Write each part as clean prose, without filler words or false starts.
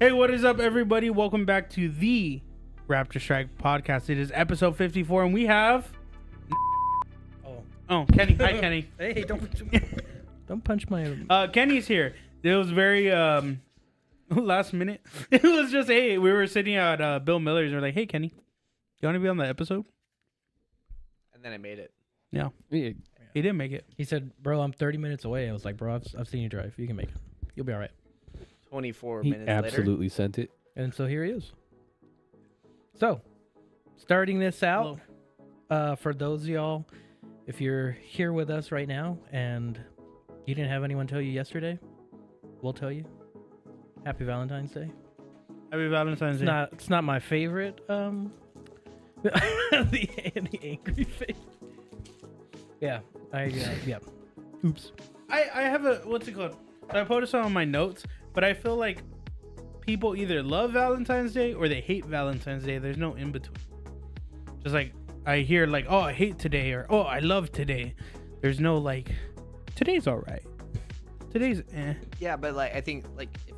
Hey, what is up, everybody? Welcome back to the Raptorstrike Podcast. It is episode 54, and we have... Oh, Kenny. Hi, Kenny. Hey, don't punch my... Kenny's here. It was very last minute. It was just, hey, we were sitting at Bill Miller's, and we're like, hey, Kenny, you want to be on the episode? And then I made it. Yeah. He didn't make it. He said, bro, I'm 30 minutes away. I was like, bro, I've seen you drive. You can make it. You'll be all right. 24 He minutes absolutely sent it. And so here he is. So, starting this out, for those of y'all, if you're here with us right now and you didn't have anyone tell you yesterday, we'll tell you. Happy Valentine's Day. Happy Valentine's Day. It's not my favorite. The angry face. Yeah. Yeah. Oops. I have a, what's it called? I put this on my notes, but I feel like people either love Valentine's Day or they hate Valentine's Day. There's no in between. Just like I hear like, oh, I hate today, or oh, I love today. There's no like, today's all right. Today's eh. Yeah, but like I think like if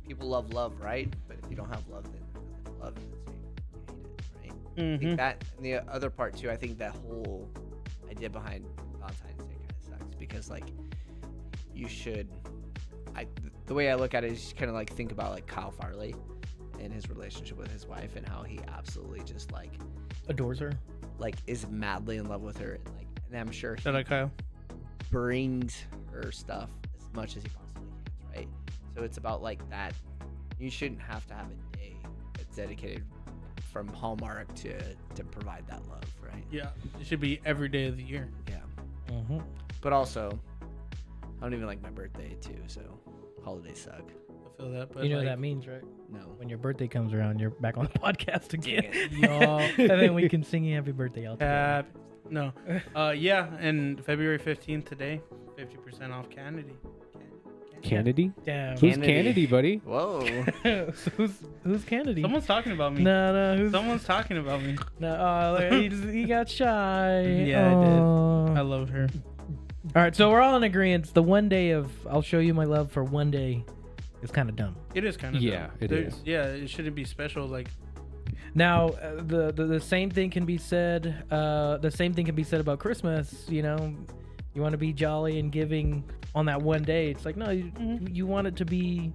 people love love, right? But if you don't have love, then love it, you hate it, right? I think that, and the other part too, I think that whole idea behind Valentine's Day kind of sucks because like you should. The way I look at it is kind of like think about like Kyle Farley and his relationship with his wife and how he absolutely just like Adores her. Like is madly in love with her and like, and I'm sure Shout out Kyle. brings her stuff as much as he possibly can, right? So it's about like that. You shouldn't have to have a day that's dedicated from Hallmark to provide that love, right? Yeah, it should be every day of the year. Yeah. Mm-hmm. But also, I don't even like my birthday too, so holidays suck. I feel that. But You know like, what that means, right? No. When your birthday comes around, you're back on the podcast again. Y'all. And then we can sing you happy birthday out there. No. Yeah, and February 15th today, 50% off Kennedy. Kennedy? Damn. Who's Kennedy, buddy? Whoa. who's Kennedy? Someone's talking about me. No, who's... Someone's talking about me. No, he got shy. Yeah, I did. I love her. All right, so we're all in agreement. The one day of I'll show you my love for one day is kind of dumb. It is kind of Yeah, dumb. it is. Yeah, it shouldn't be special. Like Now, the same thing can be said. The same thing can be said about Christmas. You know, you want to be jolly and giving on that one day. It's like no, you want it to be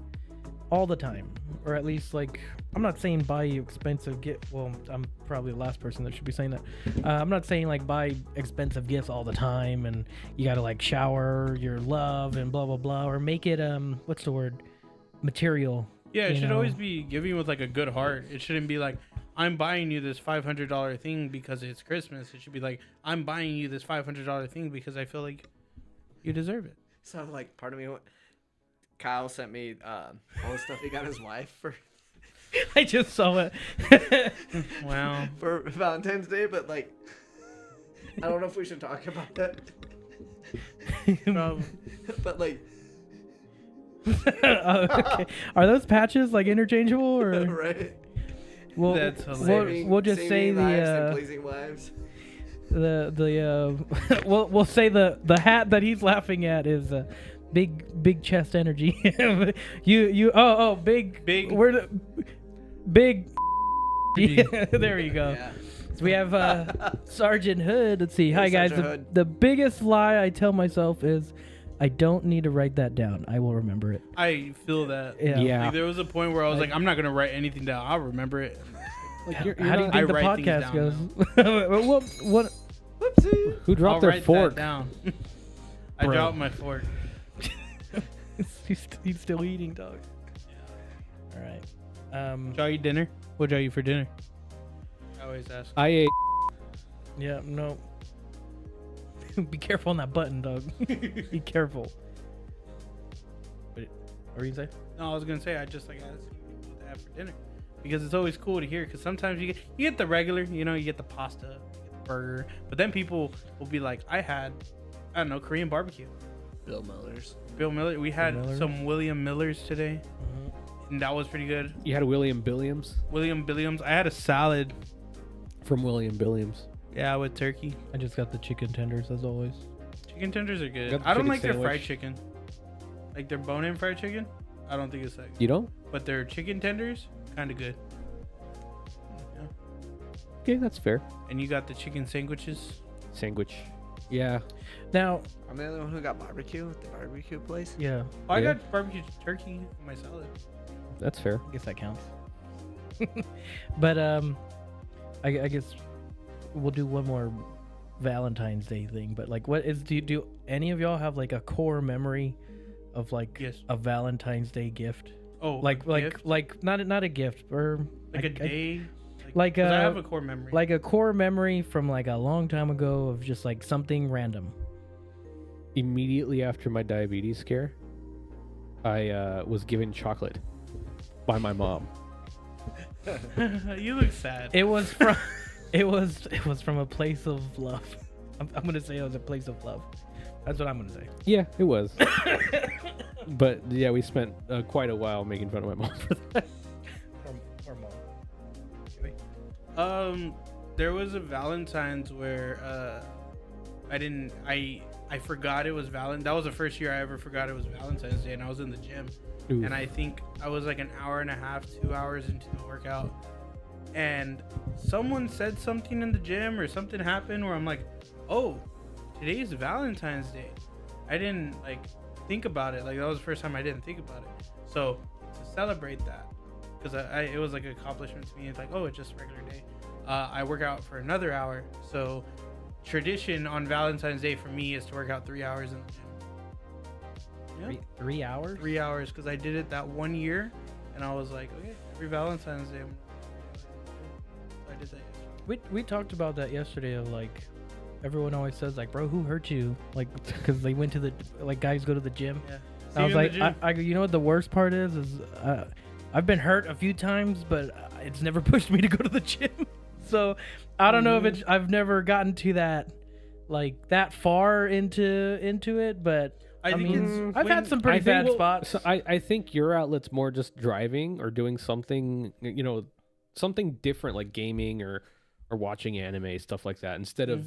all the time, or at least like I'm not saying buy you expensive gift. Well, I'm probably the last person that should be saying that. I'm not saying like buy expensive gifts all the time and you gotta like shower your love and blah blah blah, or make it what's the word, material. yeah, it you should know? always be giving with like a good heart. It shouldn't be like I'm buying you this $500 thing because it's Christmas. It should be like I'm buying you this $500 thing because I feel like you deserve it. So like part of me, Kyle sent me all the stuff he got his wife for I just saw it. Wow. for Valentine's Day, but like I don't know if we should talk about that. But like Okay. Are those patches like interchangeable or? right? We'll, That's hilarious. we'll just say lives and the pleasing wives. we'll say the hat that he's laughing at is big chest energy. big where the big. Yeah, there you go. Yeah. So we have Sergeant Hood. Let's see. Hi guys. Sergeant Hood. The biggest lie I tell myself is I don't need to write that down. I will remember it. I feel that. Yeah. Like, there was a point where I was like, I'm not gonna write anything down. I'll remember it. Like, Yeah. you're How do not- you the write things podcast down goes? what? Whoopsie. Who dropped I'll their write fork? that down. I Bro. dropped my fork. He's still eating, dog. All right. Did y'all eat dinner? What did y'all eat for dinner? I always ask. I ate. Yeah. No. Be careful on that button, dog. Be careful. What were you gonna say? No, I was gonna say I just like asked you what to have for dinner because it's always cool to hear. Because sometimes you get the regular, you know, you get the pasta, you get the burger, but then people will be like, I don't know, Korean barbecue. Bill Miller's. Bill Miller. We had Miller? some William Millers today, and that was pretty good. You had a William Billiams William Billiams. I had a salad. from William Billiams. Yeah, with turkey. I just got the chicken tenders as always. Chicken tenders are good. Got the I don't chicken like their sandwich. fried chicken. Like their bone-in fried chicken. I don't think it's that good. You don't? But their chicken tenders, kind of good. Yeah. Okay, that's fair. And you got the chicken sandwiches. Sandwich. Yeah. Now, I'm the only one who got barbecue at the barbecue place. yeah, Oh, I Yeah. got barbecue turkey on my salad. That's fair. I guess that counts. But I guess we'll do one more Valentine's Day thing. But like, what is do any of y'all have like a core memory of like Yes. a Valentine's Day gift? Oh, Like a gift? not a gift or like I- a day. like 'cause I a- have a core memory. like a core memory from like a long time ago of just like something random. Immediately after my diabetes scare, I was given chocolate by my mom. You look sad. It was from it was from a place of love. I'm gonna say it was a place of love. That's what I'm gonna say. Yeah, it was. But yeah, we spent quite a while making fun of my mom for that. Or mom. There was a Valentine's where I forgot it was Valentine. That was the first year I ever forgot it was Valentine's Day, and I was in the gym. Ooh. And I think I was like an hour and a half, 2 hours into the workout, and someone said something in the gym or something happened where I'm like, oh, today's Valentine's Day. I didn't like think about it. Like that was the first time I didn't think about it. So to celebrate that, because it was like an accomplishment to me. It's like, oh, it's just a regular day. I work out for another hour. So tradition on Valentine's Day for me is to work out 3 hours in the gym. Yeah. 3 hours? 3 hours, because I did it that 1 year, and I was like, okay, every Valentine's Day. I did that yesterday. We talked about that yesterday. Of like, everyone always says like, bro, who hurt you? Like, because they went to the like guys go to the gym. Yeah. I was See you in like, the gym. you know what the worst part is I've been hurt a few times, but it's never pushed me to go to the gym. So I don't know if it's I've never gotten to that like that far into it, but I think mean, it's I've had some pretty bad spots. So I think your outlet's more just driving or doing something, something different like gaming or watching anime, stuff like that, instead of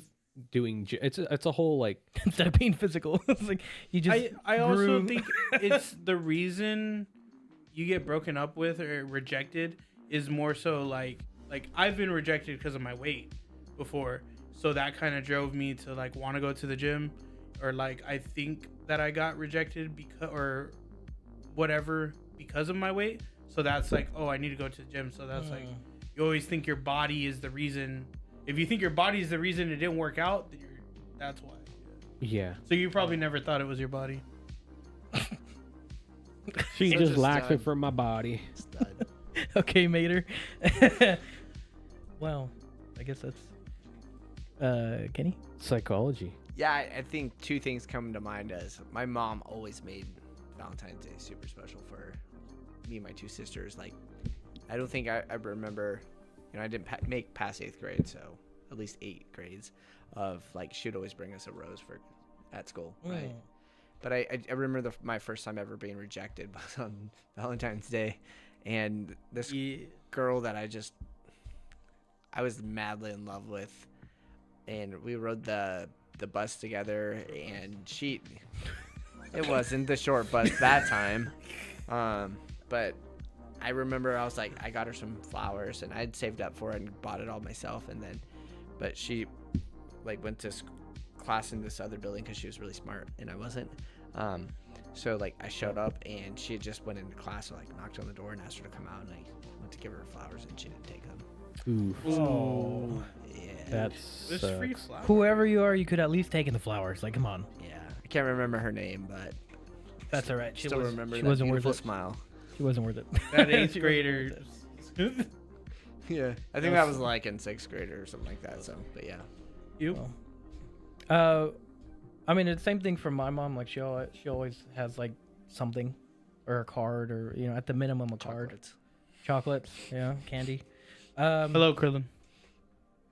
doing it's a whole like Instead of being physical. It's like you just I also grew. think it's the reason you get broken up with or rejected is more so like I've been rejected because of my weight before, so that kind of drove me to like want to go to the gym, or like I think that I got rejected because or whatever because of my weight, so that's like, oh, I need to go to the gym. So that's like, you always think your body is the reason. If you think your body is the reason it didn't work out, then that's why. yeah. So you probably never thought it was your body. She Such just a lacks stud. it from my body. Stud. Okay, Mater. Well, I guess that's Kenny. Psychology. Yeah, I think two things come to mind as my mom always made Valentine's Day super special for me and my two sisters. Like, I don't think I remember, I didn't make past 8th grade, so at least 8 grades of like, she'd always bring us a rose at school, right? But I remember my first time ever being rejected was on Valentine's Day, and this girl that I was madly in love with, and we rode the bus together, and it wasn't the short bus that time, but I remember I was like, I got her some flowers, and I'd saved up for it and bought it all myself, but she like went to class in this other building because she was really smart and I wasn't, so like I showed up and she just went into class, so like knocked on the door and asked her to come out, and I went to give her flowers and she didn't take them. Ooh, Oh, Yeah. that's There's free flowers. whoever you are, you could at least take in the flowers. Like, come on, Yeah, I can't remember her name, but that's all right. She still remember she that wasn't worth beautiful it. smile. She wasn't worth it. That She 8th wasn't grader. worth it. Yeah, I think that was like in 6th grade or something like that. So, but yeah. You? I mean, it's the same thing for my mom. Like, she always has like something, or a card, or at the minimum a card. Chocolates, yeah, candy. Hello, Krillin.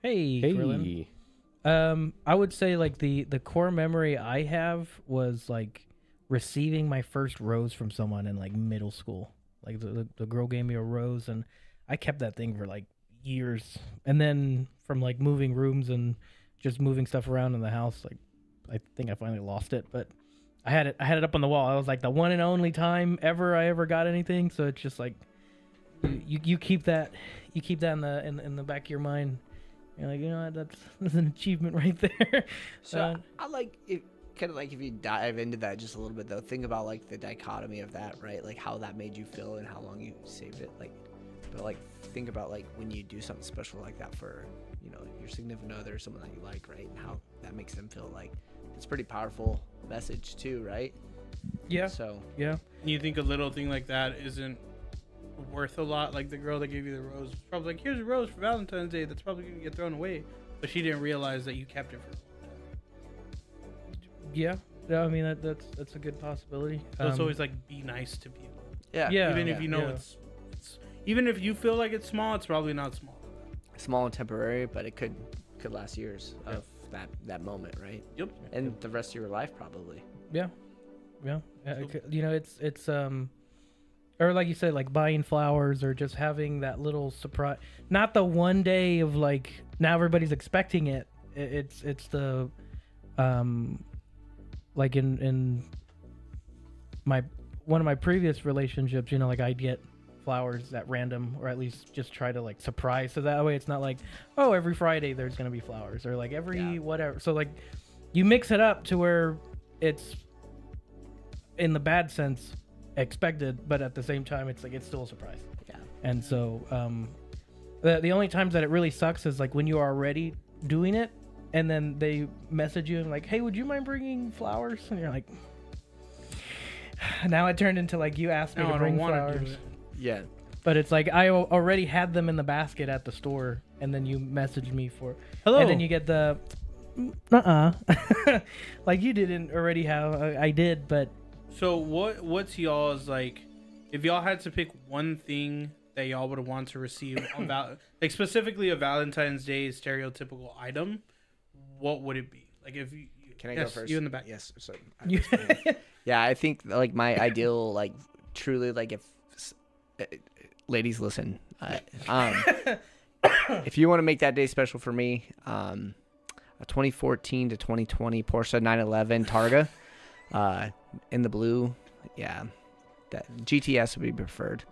Hey, Krillin. I would say like the core memory I have was like receiving my first rose from someone in like middle school. Like the girl gave me a rose, and I kept that thing for like years. And then from like moving rooms and just moving stuff around in the house, like I think I finally lost it. But I had it up on the wall. I was like the one and only time I ever got anything. So it's just like you keep that in the back of your mind. You're like, you know what, that's an achievement right there. So I like it. Kind of like if you dive into that just a little bit though, think about like the dichotomy of that, right? Like how that made you feel and how long you saved it. Like, but like think about like when you do something special like that for, you know, your significant other or someone that you like, right? And how that makes them feel. Like it's a pretty powerful message too, right? Yeah. So yeah. You think a little thing like that isn't worth a lot? Like the girl that gave you the rose was probably like, here's a rose for Valentine's Day that's probably gonna get thrown away, but she didn't realize that you kept it for. Yeah. I mean that's a good possibility. So it's always like be nice to people. yeah, Even if you know it's even if you feel like it's small, it's probably not small. small and temporary, but it could last years of that moment, right? Yep. And the rest of your life probably. Yeah. You know, it's or like you said, like buying flowers or just having that little surprise. Not the one day of like now everybody's expecting it. It's the like in my one of my previous relationships, you know, like I'd get flowers at random, or at least just try to like surprise, so that way it's not like, oh, every Friday there's gonna be flowers, or like every whatever. So like you mix it up to where it's in the bad sense expected, but at the same time it's like it's still a surprise. Yeah. And so the only times that it really sucks is like when you are already doing it and then they message you and like, hey, would you mind bringing flowers? And you're like, now it turned into like you asked me to bring flowers. Yeah. But it's like I already had them in the basket at the store, and then you messaged me for Hello. and then you get the like you didn't already have. I did, but So what's y'all's, like, if y'all had to pick one thing that y'all would want to receive on like specifically a Valentine's Day stereotypical item, what would it be? Like if you Can I go first? You in the back. Yes. So yeah, I think like my ideal, like truly, like if ladies listen, if you want to make that day special for me, a 2014 to 2020 Porsche 911 Targa, in the blue, yeah, that GTS would be preferred.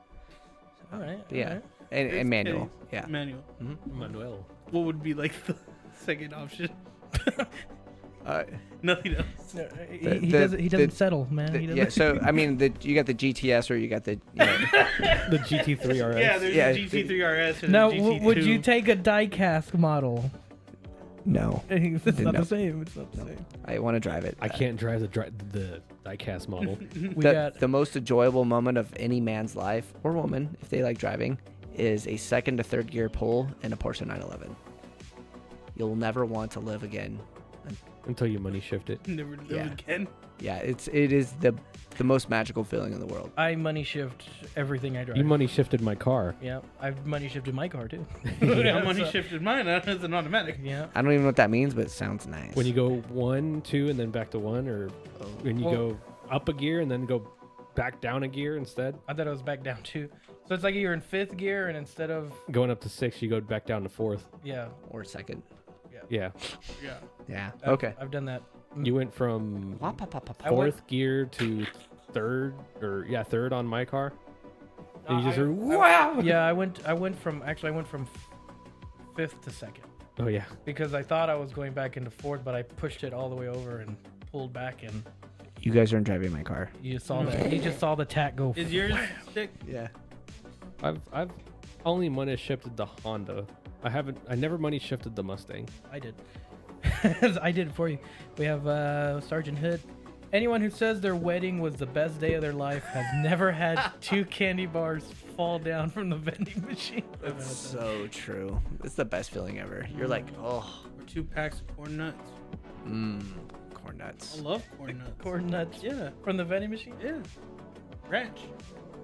all right. Yeah, all right. and manual, yeah. Manual. Manuel. What would be like the second option? Nothing else. No, he doesn't settle, man. He doesn't. Yeah, so I mean, you got the GTS or you got the, you know, The GT3 RS. Yeah, there's Yeah, a GT3 RS and Now, a GT2. would you take a die-cast model? no, It's not No. the same. It's not the same. I want to drive it. I can't drive the diecast model. We got The most enjoyable moment of any man's life or woman, if they like driving, is a second to third gear pull in a Porsche 911. You'll never want to live again. Until you money shift it. Never live Yeah. again. Yeah, it is the most magical feeling in the world. I money shift everything I drive. You money shifted my car. Yeah, I've money shifted my car too. I money shifted mine. It's an automatic. Yeah. I don't even know what that means, but it sounds nice. When you go 1, 2, and then back to 1, or when you go up a gear and then go back down a gear instead. I thought it was back down too. So it's like you're in 5th gear, and instead of Going up to 6, you go back down to 4th. yeah, or second. Yeah. Yeah. Yeah. I've- Okay. I've done that. You went from I went- 4th gear to 3rd, or 3rd on my car. And you just heard, wow. Yeah, I went from 5th to 2nd oh yeah. because I thought I was going back into 4th, but I pushed it all the way over and pulled back, and You guys aren't driving my car. you just saw that. You just saw the tack go. Is yours stick? Yeah. I've only money shifted the Honda. I never money shifted the Mustang. I did. I did it for you. We have Sergeant Hood. Anyone who says their wedding was the best day of their life has never had 2 candy bars fall down from the vending machine. That's so true. It's the best feeling ever. You're like, oh, Or 2 packs of corn nuts. corn nuts. I love corn nuts. Corn nuts. Yeah. From the vending machine? Yeah. Ranch.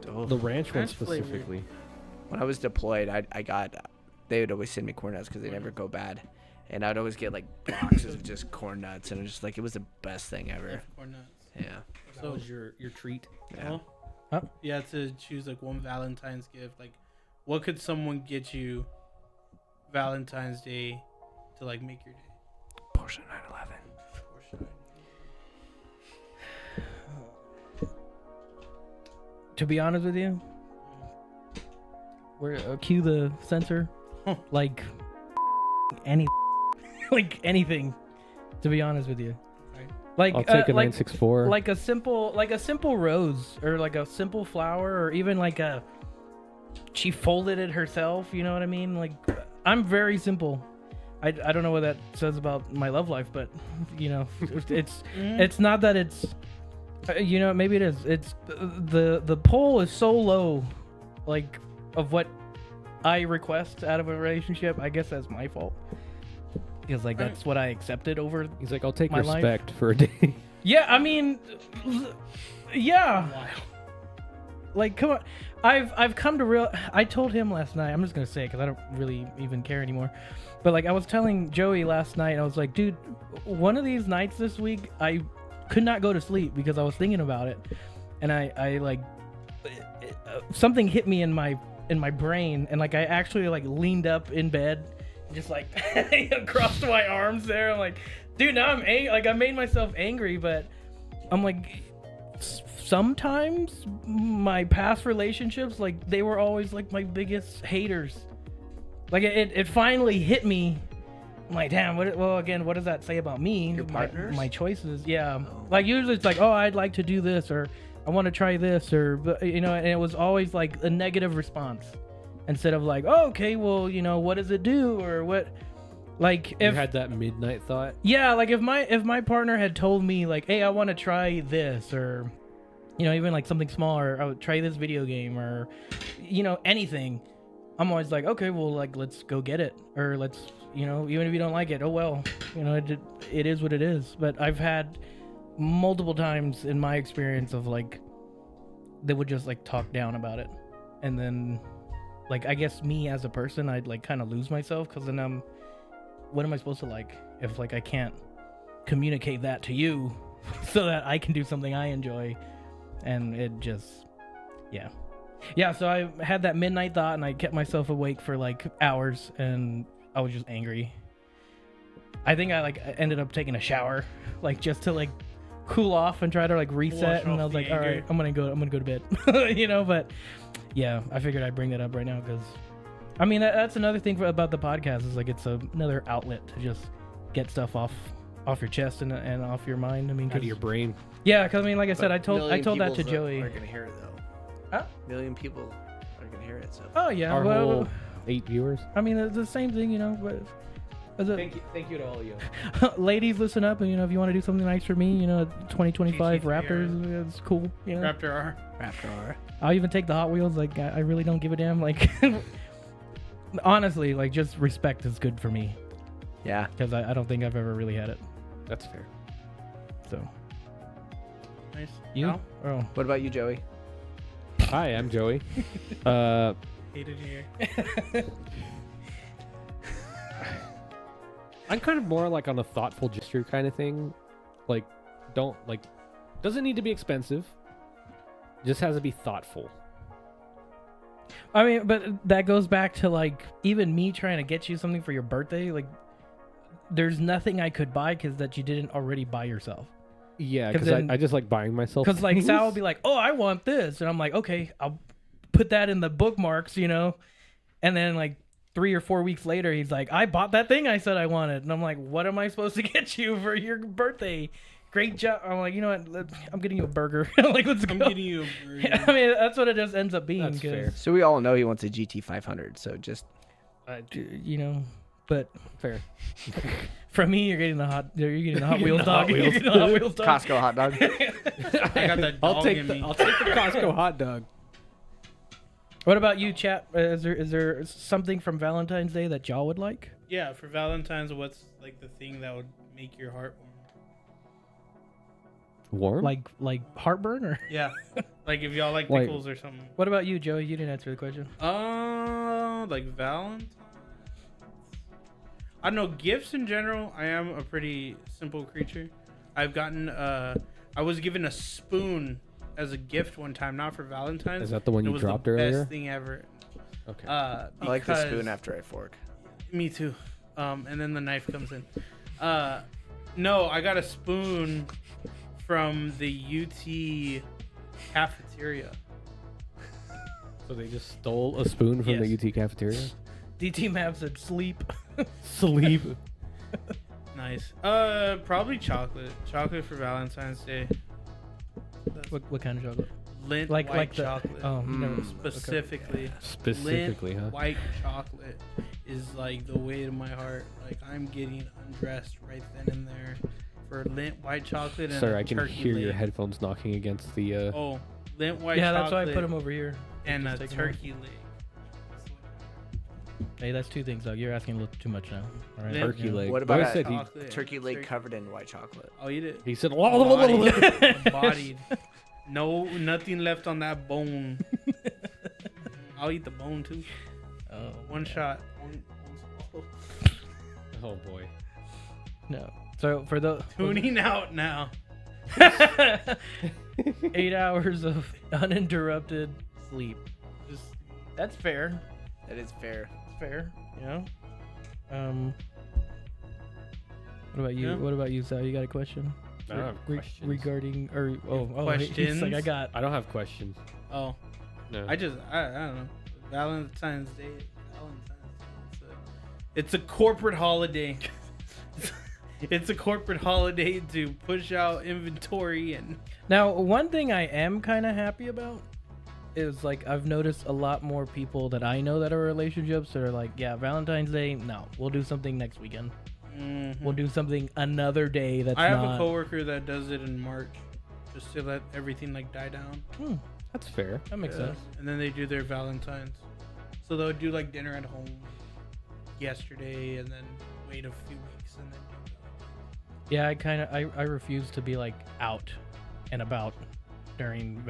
Oh. The ranch one Ranch flavor. specifically. When I was deployed, I got, they would always send me corn nuts because they never go bad. And I'd always get like boxes of just corn nuts, and it was just like, it was the best thing ever. Love corn nuts. Yeah. That So, was your treat. Yeah. well, Huh? you had to choose like one Valentine's gift. Like, what could someone get you Valentine's Day to like make your day? Porsche 911. To be honest with you, we're cue the censor, like any, like anything. To be honest with you, like I'll take a like, 964. like a simple rose, or like a simple flower, or even like she folded it herself. You know what I mean? Like, I'm very simple. I don't know what that says about my love life, but you know, it's not that it's, you know, maybe it is. It's the pole is so low, like, of what I request out of a relationship. I guess that's my fault, because like that's what I accepted over. He's like, I'll take my respect for a day. Yeah, I mean, yeah. Like, come on. I've come to real. I told him last night. I'm just gonna say it because I don't really even care anymore. But like, I was telling Joey last night. I was like, dude, one of these nights this week, I could not go to sleep because I was thinking about it, and I like something hit me in my brain, and like I actually like leaned up in bed, just like crossed my arms there. I'm like, dude, now I'm like I made myself angry, but I'm like, sometimes my past relationships, like they were always like my biggest haters. Like it finally hit me. I'm like, damn, what does that say about me? Your partners? My choices. Yeah. Like usually it's like, oh, I'd like to do this, or I want to try this, or, you know, and it was always like a negative response instead of like, oh, okay, well, you know, what does it do, or what? Like if You had that midnight thought. yeah, like if my partner had told me like, hey, I want to try this, or, you know, even like something small, or I would try this video game, or, you know, anything, I'm always like, okay, well, like, let's go get it, or let's, you know, even if you don't like it, oh well, you know, it is what it is. But I've had multiple times in my experience of like, they would just like talk down about it, and then like, I guess me as a person, I'd like kind of lose myself, because then what am I supposed to like if like I can't communicate that to you so that I can do something I enjoy? And it just, yeah, so I had that midnight thought, and I kept myself awake for like hours, and I was just angry. I think I ended up taking a shower, like just to like cool off and try to like reset, and I was like, all right, I'm gonna go to bed. You know, but yeah, I figured I'd bring that up right now, because I mean, that's another thing about the podcast, is like it's another outlet to just get stuff off your chest and off your mind. I mean, Out of your brain. yeah, because I mean, like I said, I told that to Million Joey. people are gonna hear it though. Huh? Million people are gonna hear it. So. Oh yeah, Our well, whole 8 viewers. I mean, it's the same thing, you know. But Thank you to all of you. ladies, listen up, and you know, if you want to do something nice for me, you know, 2025 GT3 Raptors, it's cool. You know, Raptor R. Raptor. I'll even take the Hot Wheels. Like, I really don't give a damn. Like, honestly, like, just respect is good for me, Yeah. because I don't think I've ever really had it. That's fair. So Nice. you? Al? Oh, What about you, Joey? Hi, I'm Joey. Hated here. I'm kind of more like on a thoughtful gesture kind of thing. Like, doesn't need to be expensive. Just has to be thoughtful. I mean, but that goes back to like even me trying to get you something for your birthday. Like, there's nothing I could buy because that you didn't already buy yourself. Yeah, 'Cause because then- I just like buying myself. Because like things. Sal will be like, "Oh, I want this," and I'm like, "Okay, I'll put that in the bookmarks," you know. And then like 3 or 4 weeks later, he's like, "I bought that thing I said I wanted," and I'm like, "What am I supposed to get you for your birthday?" Great job. I'm like, you know what? I'm getting you a burger. Like, let's go. I'm getting you a burger. I mean, that's what it just ends up being. That's 'cause, fair. So we all know he wants a GT 500. So just you know, but Fair. from me, you're getting the Hot Wheels the dog. Hot You're Wheels. getting the Hot Wheels dog. Costco hot dog. I got that dog in me. I'll take the Costco hot dog. What about you, chat? Is there something from Valentine's Day that y'all would like? Yeah, for Valentine's, what's like the thing that would make your heart warm? Warm? Like heartburn, or Yeah, like if y'all like Like- pickles or something. what about you, Joey? You didn't answer the question. Like Valentine's. I don't know, gifts in general. I am a pretty simple creature. I've gotten I was given a spoon as a gift one time, not for Valentine's. Is that the one It you was dropped the earlier? best thing ever. Okay. I like the spoon because- after I fork. Me too. And then the knife comes in. No, I got a spoon from the UT cafeteria. So they just stole a spoon from the UT cafeteria? DT Map said sleep. Sleep. Nice. Probably chocolate. Chocolate for Valentine's Day. What kind of chocolate? Lint Like white the chocolate. Oh, no. Specifically. Specifically, Lint huh? white chocolate is like the way to my heart. Like I'm getting undressed right then and there for lint white chocolate and Sir, a I can turkey hear your leg. headphones knocking against the. Oh, lint white Yeah, chocolate. that's why I put them over here. and a Just take 'em out. turkey leg. Hey, that's two things, though. You're asking a little too much now. All right. Lint- Turkey leg. What about I a said he, Chocolate. turkey leg Turkey. covered in white chocolate? I'll eat it. he said. Bodied. No, nothing left on that bone. I'll eat the bone too. Oh, One shot. One swallow. Oh boy. no. So for the Tuning out now. 8 hours of uninterrupted sleep, just that's fair. That is fair. It's fair. You know. What about you? Yeah. What about you, Sal? You got a question? I don't have questions. Regarding or he's like questions? I got. I don't have questions. Oh, No. I don't know. Valentine's Day. It's a corporate holiday. It's a corporate holiday to push out inventory and Now, one thing I am kind of happy about is like I've noticed a lot more people that I know that are in relationships that are like, yeah, Valentine's Day, no, we'll do something next weekend. We'll do something another day that's I have not. a coworker that does it in March just to let everything like die down. That's fair. That makes sense. And then they do their Valentine's. So they'll do like dinner at home yesterday and then wait a few weeks and then do Valentine's. Yeah, I refuse to be like out and about during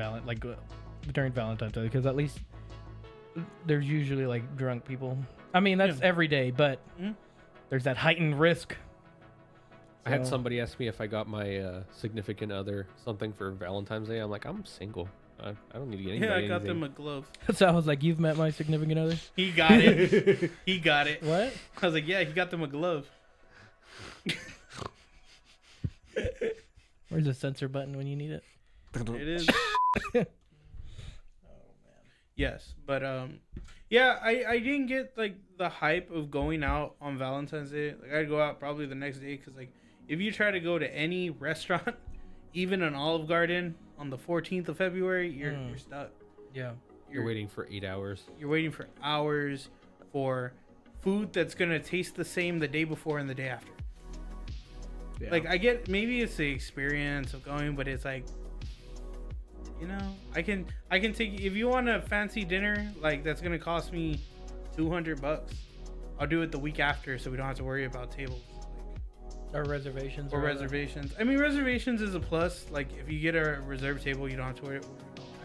during Valentine's Day because at least there's usually like drunk people. I mean, that's every day, but there's that heightened risk. I had So- somebody ask me if I got my significant other something for Valentine's Day. I'm like, I'm single. I don't need to get anybody Yeah, I got anything. them a glove. So I was like, "You've met my significant other." He got it. He got it. What? I was like, yeah, he got them a glove. Where's the censor button when you need it? It is. Yes, but yeah, I didn't get like the hype of going out on Valentine's Day. Like I'd go out probably the next day because like if you try to go to any restaurant, even an Olive Garden on the 14th of February, you're stuck. Yeah. You're waiting for 8 hours. You're waiting for hours for food that's gonna taste the same the day before and the day after. Yeah. Like I get maybe it's the experience of going, but it's like, you know, I can take if you want a fancy dinner like that's gonna cost me $200. I'll do it the week after so we don't have to worry about tables Or reservations. or rather. reservations. I mean, reservations is a plus. Like if you get a reserved table, you don't have to worry about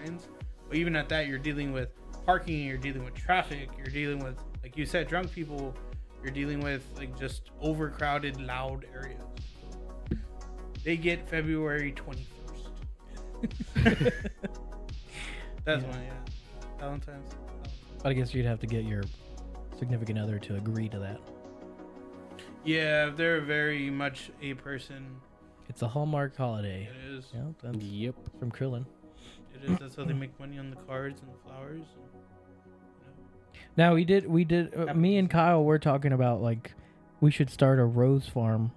lines. But even at that, you're dealing with parking, you're dealing with traffic, you're dealing with, like you said, drunk people. You're dealing with like just overcrowded, loud areas. They get February 21st. That's my Valentine's. I guess you'd have to get your significant other to agree to that. Yeah, they're very much a person. It's a Hallmark holiday. It is. Yeah, that's Yep. from Krillin. It is. That's how they make money on the cards and the flowers. Now we did. Me and Kyle were talking about like we should start a rose farm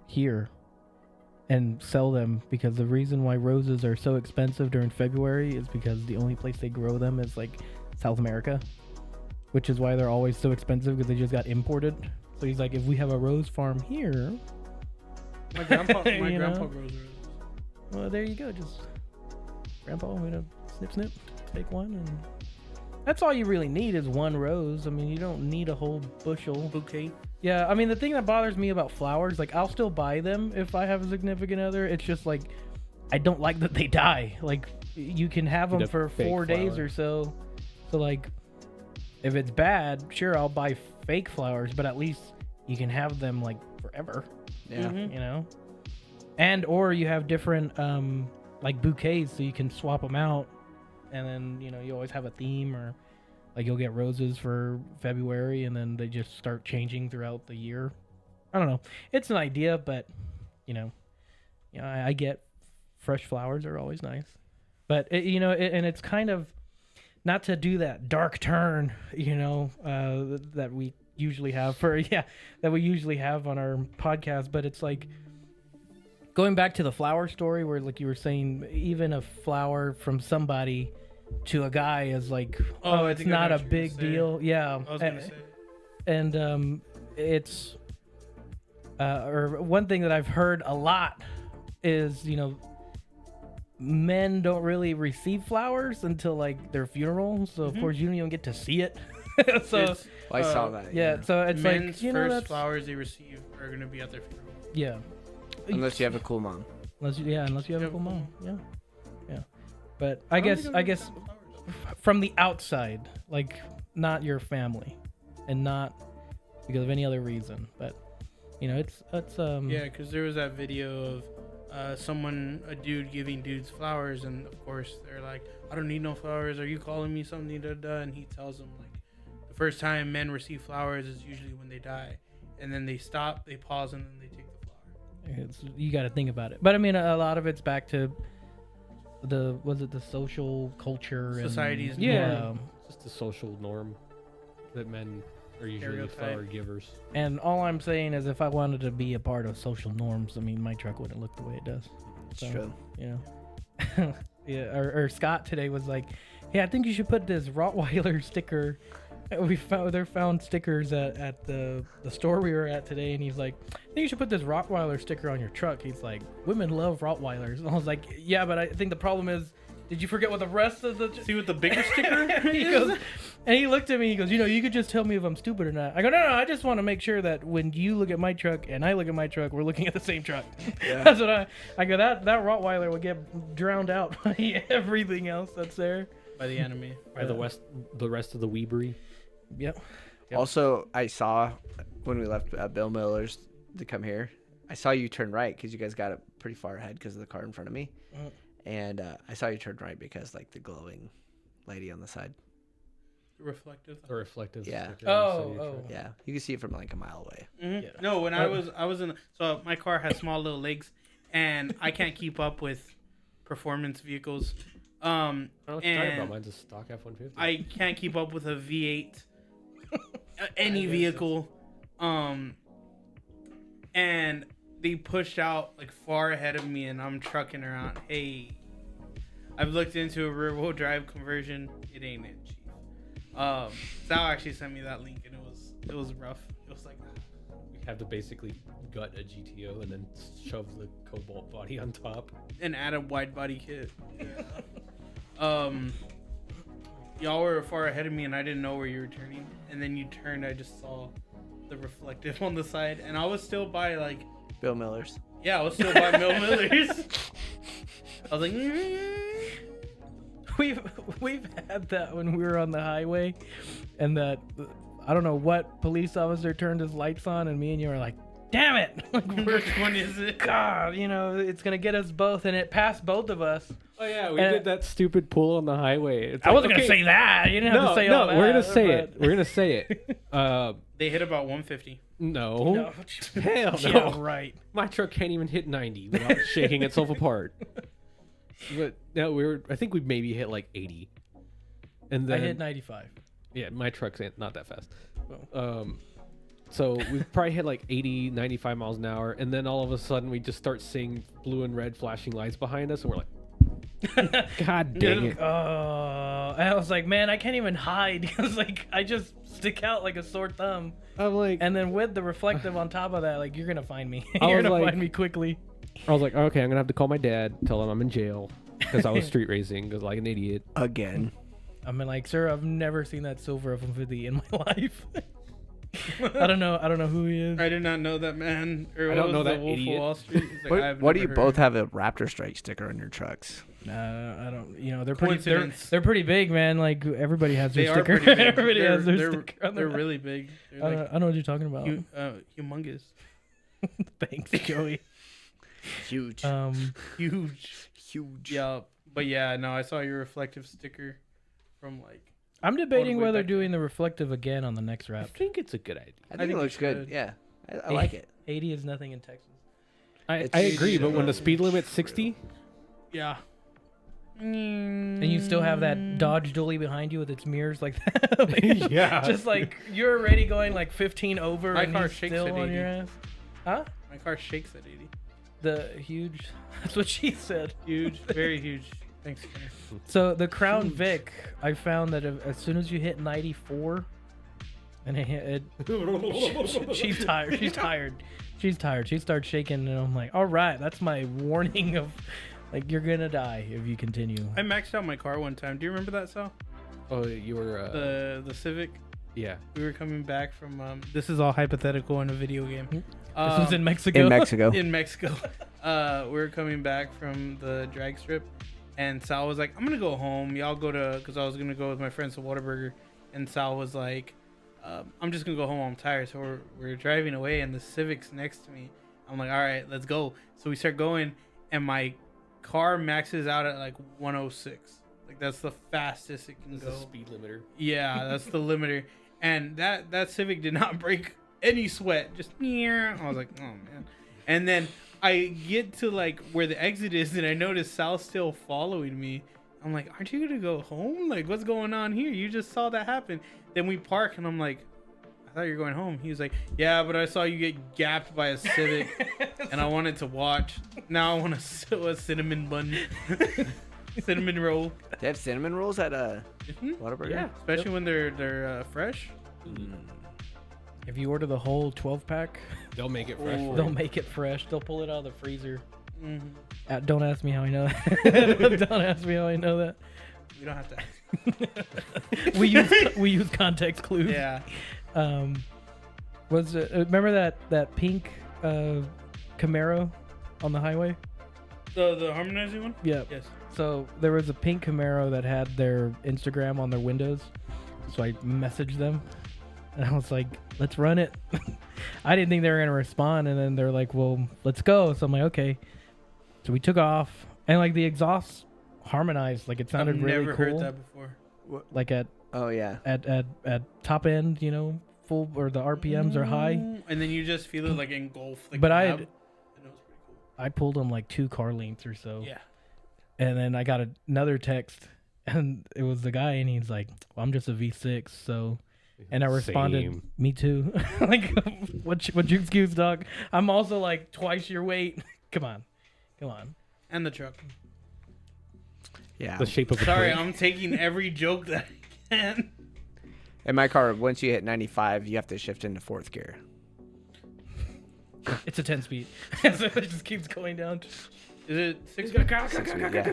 here and sell them because the reason why roses are so expensive during February is because the only place they grow them is like South America, which is why they're always so expensive because they just got imported. So he's like, if we have a rose farm here, My grandpa You know? grows roses. well, there you go. Just grandpa, we gonna snip, take one, and that's all you really need is one rose. I mean, you don't need a whole bushel. Bouquet. Yeah, I mean, the thing that bothers me about flowers, like, I'll still buy them if I have a significant other. It's just, like, I don't like that they die. Like, you can have them The for fake 4 days flower. or so. So, like, if it's bad, sure, I'll buy fake flowers, but at least you can have them, like, forever, Yeah. Mhm. you know? And, or you have different, like, bouquets so you can swap them out. And then, you know, you always have a theme or... Like you'll get roses for February and then they just start changing throughout the year. I don't know. It's an idea, but you know, I get fresh flowers are always nice. But and it's kind of not to do that dark turn, that we usually have on our podcast, but it's like going back to the flower story where, like you were saying, even a flower from somebody to a guy is like, it's not a big deal. Yeah. I was gonna say. And it's or one thing that I've heard a lot is, men don't really receive flowers until like their funeral, so of course you don't even get to see it. So I saw that. yeah, so it's men's like first flowers they receive are gonna be at their funeral. Yeah, Unless you have a cool mom. unless you have a cool mom. Yeah. But I don't guess think I've ever gotten flowers. from the outside, like not your family, and not because of any other reason, but it's Yeah, because there was that video of a dude giving dudes flowers, and of course they're like, I don't need no flowers, are you calling me something, and he tells them like the first time men receive flowers is usually when they die, and then they stop, they pause, and then they take the flower. you got to think about it. But I mean, a lot of it's back to the social culture Society's and, norm. Just the social norm that men are usually the Stereotype. flower givers. And all I'm saying is, if I wanted to be a part of social norms, I mean, my truck wouldn't look the way it does. It's So, true. Yeah. Or Scott today was like, "Hey, I think you should put this Rottweiler sticker." We found stickers at the store we were at today, and he's like, "I think you should put this Rottweiler sticker on your truck." He's like, "Women love Rottweilers," and I was like, "Yeah, but I think the problem is." Did you forget what the rest of the... See what the bigger sticker he goes, and he looked at me, he goes, you could just tell me if I'm stupid or not. I go, no, I just want to make sure that when you look at my truck and I look at my truck, we're looking at the same truck. Yeah. That's what I go, that Rottweiler will get drowned out by everything else that's there. by the enemy. By the rest of the Weebury. Yep. Also, I saw when we left Bill Miller's to come here, I saw you turn right because you guys got it pretty far ahead because of the car in front of me. And I saw you turn right because like the glowing lady on the side. Reflective. The reflective. Yeah. sticker on the side of your Oh. truck. Yeah, you can see it from like a mile away. Mm-hmm. Yeah. No, when I was in, so my car has small little legs, and I can't keep up with performance vehicles. I don't know what you're talking And about. Mine's a stock F-150. I can't keep up with a V8, any vehicle, and they pushed out like far ahead of me, and I'm trucking around. Hey, I've looked into a rear-wheel drive conversion. It ain't it, chief. Sal actually sent me that link, and it was rough. It was like, We have to basically gut a GTO and then shove the Cobalt body on top. and add a wide body kit. Y'all were far ahead of me, and I didn't know where you were turning. And then you turned, I just saw the reflective on the side, and I was still by like, Bill Miller's. yeah, I was still by Mill Miller's. I was like, We've had that when we were on the highway, and that I don't know what police officer turned his lights on, and me and you were like, "Damn it! Like, which one is it? God, it's gonna get us both," and it passed both of us. Oh yeah, we And- did that stupid pull on the highway. It's I like, wasn't okay, gonna say that. You didn't have to say all that. we're gonna say but- it. We're gonna say it. They hit about 150. No. No. Hell no. Yeah, right. My truck can't even hit 90 without shaking itself apart. But no, I think we maybe hit like 80. And I then hit 95. yeah, my truck's not that fast. Oh. So we probably hit like 80, 95 miles an hour, and then all of a sudden we just start seeing blue and red flashing lights behind us, and we're like, God dang it. And I was like, man, I can't even hide because like I just stick out like a sore thumb. I'm like, And then with the reflective on top of that, like you're gonna find me. I You're was gonna like- find me quickly. I was like, okay, I'm gonna have to call my dad, tell him I'm in jail because I was street racing because like an idiot. Again. I mean, like, sir, I've never seen that silver F-150 in my life. I don't know who he is. I did not know that man. Or I don't what know was the that Wolf of idiot. Wall Street? He's like, I've What do you never both heard. have a Raptorstrike sticker on your trucks? I don't. They're pretty. Coincidence. They're pretty big, man. Like everybody has They their are sticker. pretty big. Everybody has their sticker on They're their. really big. They're I like don't know what you're talking about. humongous. Thanks, Joey. Huge. Huge. Huge. Yeah. But yeah, no, I saw your reflective sticker from like, I'm debating way whether back doing the reflective again on the next I wrap. think it's a good idea. I I think it think looks you good. should. Yeah. I like it. 80 is nothing in Texas. I It's- agree, but when the speed limit's 60, yeah. And you still have that Dodge Dually behind you with its mirrors like that. Like, Yeah. just like you're already going like 15 over My and car he's shakes still at on 80. your ass. Huh? My car shakes at 80. The huge. That's what she said. Huge, very huge. Thanks, Kenny. So the Crown Vic, I found that as soon as you hit 94, and she's tired. She's tired. She's tired. She starts shaking, and I'm like, all right, that's my warning of, like, you're gonna die if you continue. I maxed out my car one time. Do you remember that, Sal? Oh, you were The Civic. yeah. We were coming back from. This is all hypothetical in a video game. This was in Mexico. In Mexico. In Mexico. We were coming back from the drag strip, and Sal was like, I'm gonna go home. Y'all go to, because I was gonna go with my friends to Whataburger, and Sal was like, I'm just gonna go home. I'm tired. So we're driving away, and the Civic's next to me. I'm like, all right, let's go. So we start going, and my car maxes out at like 106. Like that's the fastest it can It's go. a speed limiter. Yeah, that's the limiter. And that Civic did not break any sweat. Just I was like, oh man. And then I get to like where the exit is, and I notice Sal's still following me. I'm like, aren't you gonna go home? Like, what's going on here? You just saw that happen. Then we park, and I'm like, I thought you were going home. He was like, yeah, but I saw you get gapped by a Civic, and I wanted to watch. Now I want a cinnamon bun, cinnamon roll. They have cinnamon rolls at Whataburger? Yeah, especially when they're fresh. If you order the whole 12-pack, They'll make it fresh. for they'll you. make it fresh. They'll pull it out of the freezer. Mm-hmm. Don't ask me how I know that. Don't ask me how I know that. We don't have to. We use context clues. Yeah. Was it, remember that pink Camaro on the highway? The harmonizing one? Yeah. Yes. So there was a pink Camaro that had their Instagram on their windows. So I messaged them, and I was like, "Let's run it." I didn't think they were gonna respond, and then they're like, "Well, let's go." So I'm like, "Okay." So we took off, and like the exhaust harmonized, like it sounded I've really never cool. heard that before. Like at Oh yeah. top end, you know, full, or the RPMs are high. And then you just feel it like engulf the But cab. I I know it's pretty cool. I pulled them like 2 car lengths or so. Yeah. And then I got another text, and it was the guy, and he's like, well, I'm just a V6, so. And I responded, Same. me too. Like, what's your excuse, dog? I'm also like twice your weight. Come on. And the truck. Yeah. The shape of a Sorry, brick. I'm taking every joke that I can. In my car, once you hit 95, you have to shift into 4th gear. It's a 10 speed. So it just keeps going down. Is it 6 6 speed, yeah.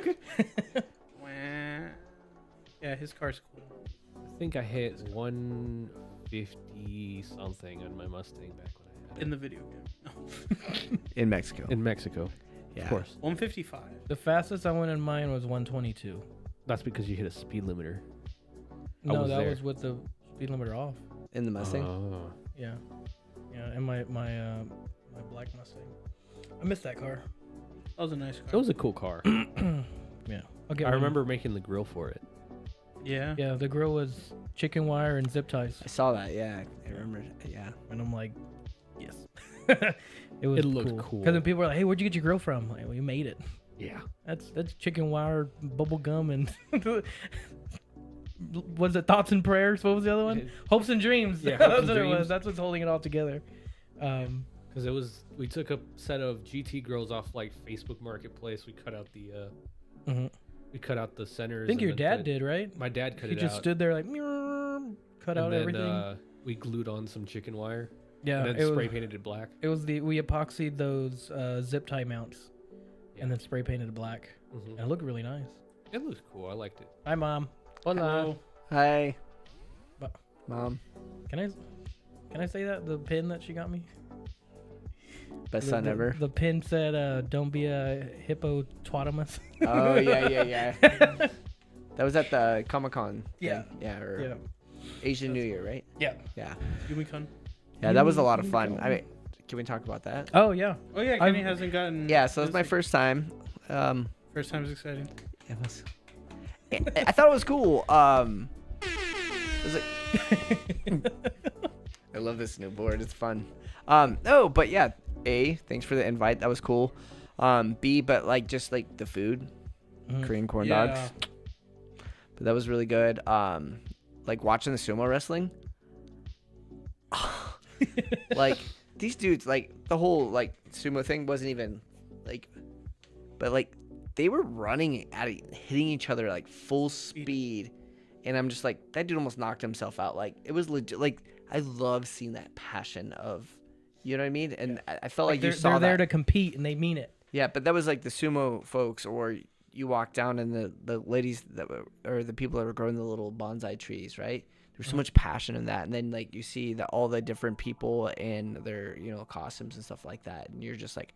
Yeah, his car's cool. I think I hit 150 something on my Mustang back when I had In it. the video game. No. In Mexico. In Mexico, Yeah. of course. 155. The fastest I went in mine was 122. That's because you hit a speed limiter. No, was that there. was with the speed limiter off. In the Mustang. Oh. Yeah. And my black Mustang. I missed that car. That was a nice car. That was a cool car. Yeah. Okay. I remember making the grill for it. Yeah. Yeah, the grill was chicken wire and zip ties, I saw that. Yeah. I remember. Yeah. and I'm like, yes. It was. It looked cool. Because then people were like, "Hey, where'd you get your grill from?" I'm like, we made it. Yeah. That's chicken wire, bubble gum, and was it thoughts and prayers? What was the other one? Hopes and dreams. Yeah, That's hopes and what it was. dreams. That's what's holding it all together. Because we took a set of GT grills off like Facebook Marketplace. We cut out the Mhm. we cut out the centers. I think and your then dad the- did, right? My dad cut He it just out. stood there like, "Meow," cut and out then, everything. we glued on some chicken wire. Yeah, And it then was, spray painted it black. we epoxied those zip tie mounts, and then spray painted it black, Mhm. and it looked really nice. It looked cool. I liked it. Hi, Mom. Hello. Hi. But- Mom. Can I say that the pin that she got me? Best The- son the, ever. The pin said, "Don't be a hippopotamus." Oh yeah. That was at the Comic-Con. Yeah. Yeah. Or Yeah. Asian New Year, right? Yeah. Yeah. Yumicon. Yeah, that was a lot of fun. I mean, can we talk about that? Oh yeah. Oh yeah, Kenny hasn't gotten. Yeah. So it's my this- first time. First time's exciting. It was. I thought it was cool. Was it? I love this new board. It's fun. No, but yeah. A, thanks for the invite. That was cool. B, but like just like the food. Korean corn Yeah. dogs. But that was really good. Like watching the sumo wrestling. Like these dudes, like the whole like sumo thing wasn't even like, but like they were running at it, hitting each other like full speed, and I'm just like, that dude almost knocked himself out. Like it was legit. Like I love seeing that passion of, you know what I mean? And I felt like you saw they're that. there to compete and they mean it. Yeah, but that was like the sumo folks, or you walk down and the ladies that were, or the people that were growing the little bonsai trees, right? There's so much passion in that, and then like you see that all the different people and their costumes and stuff like that, and you're just like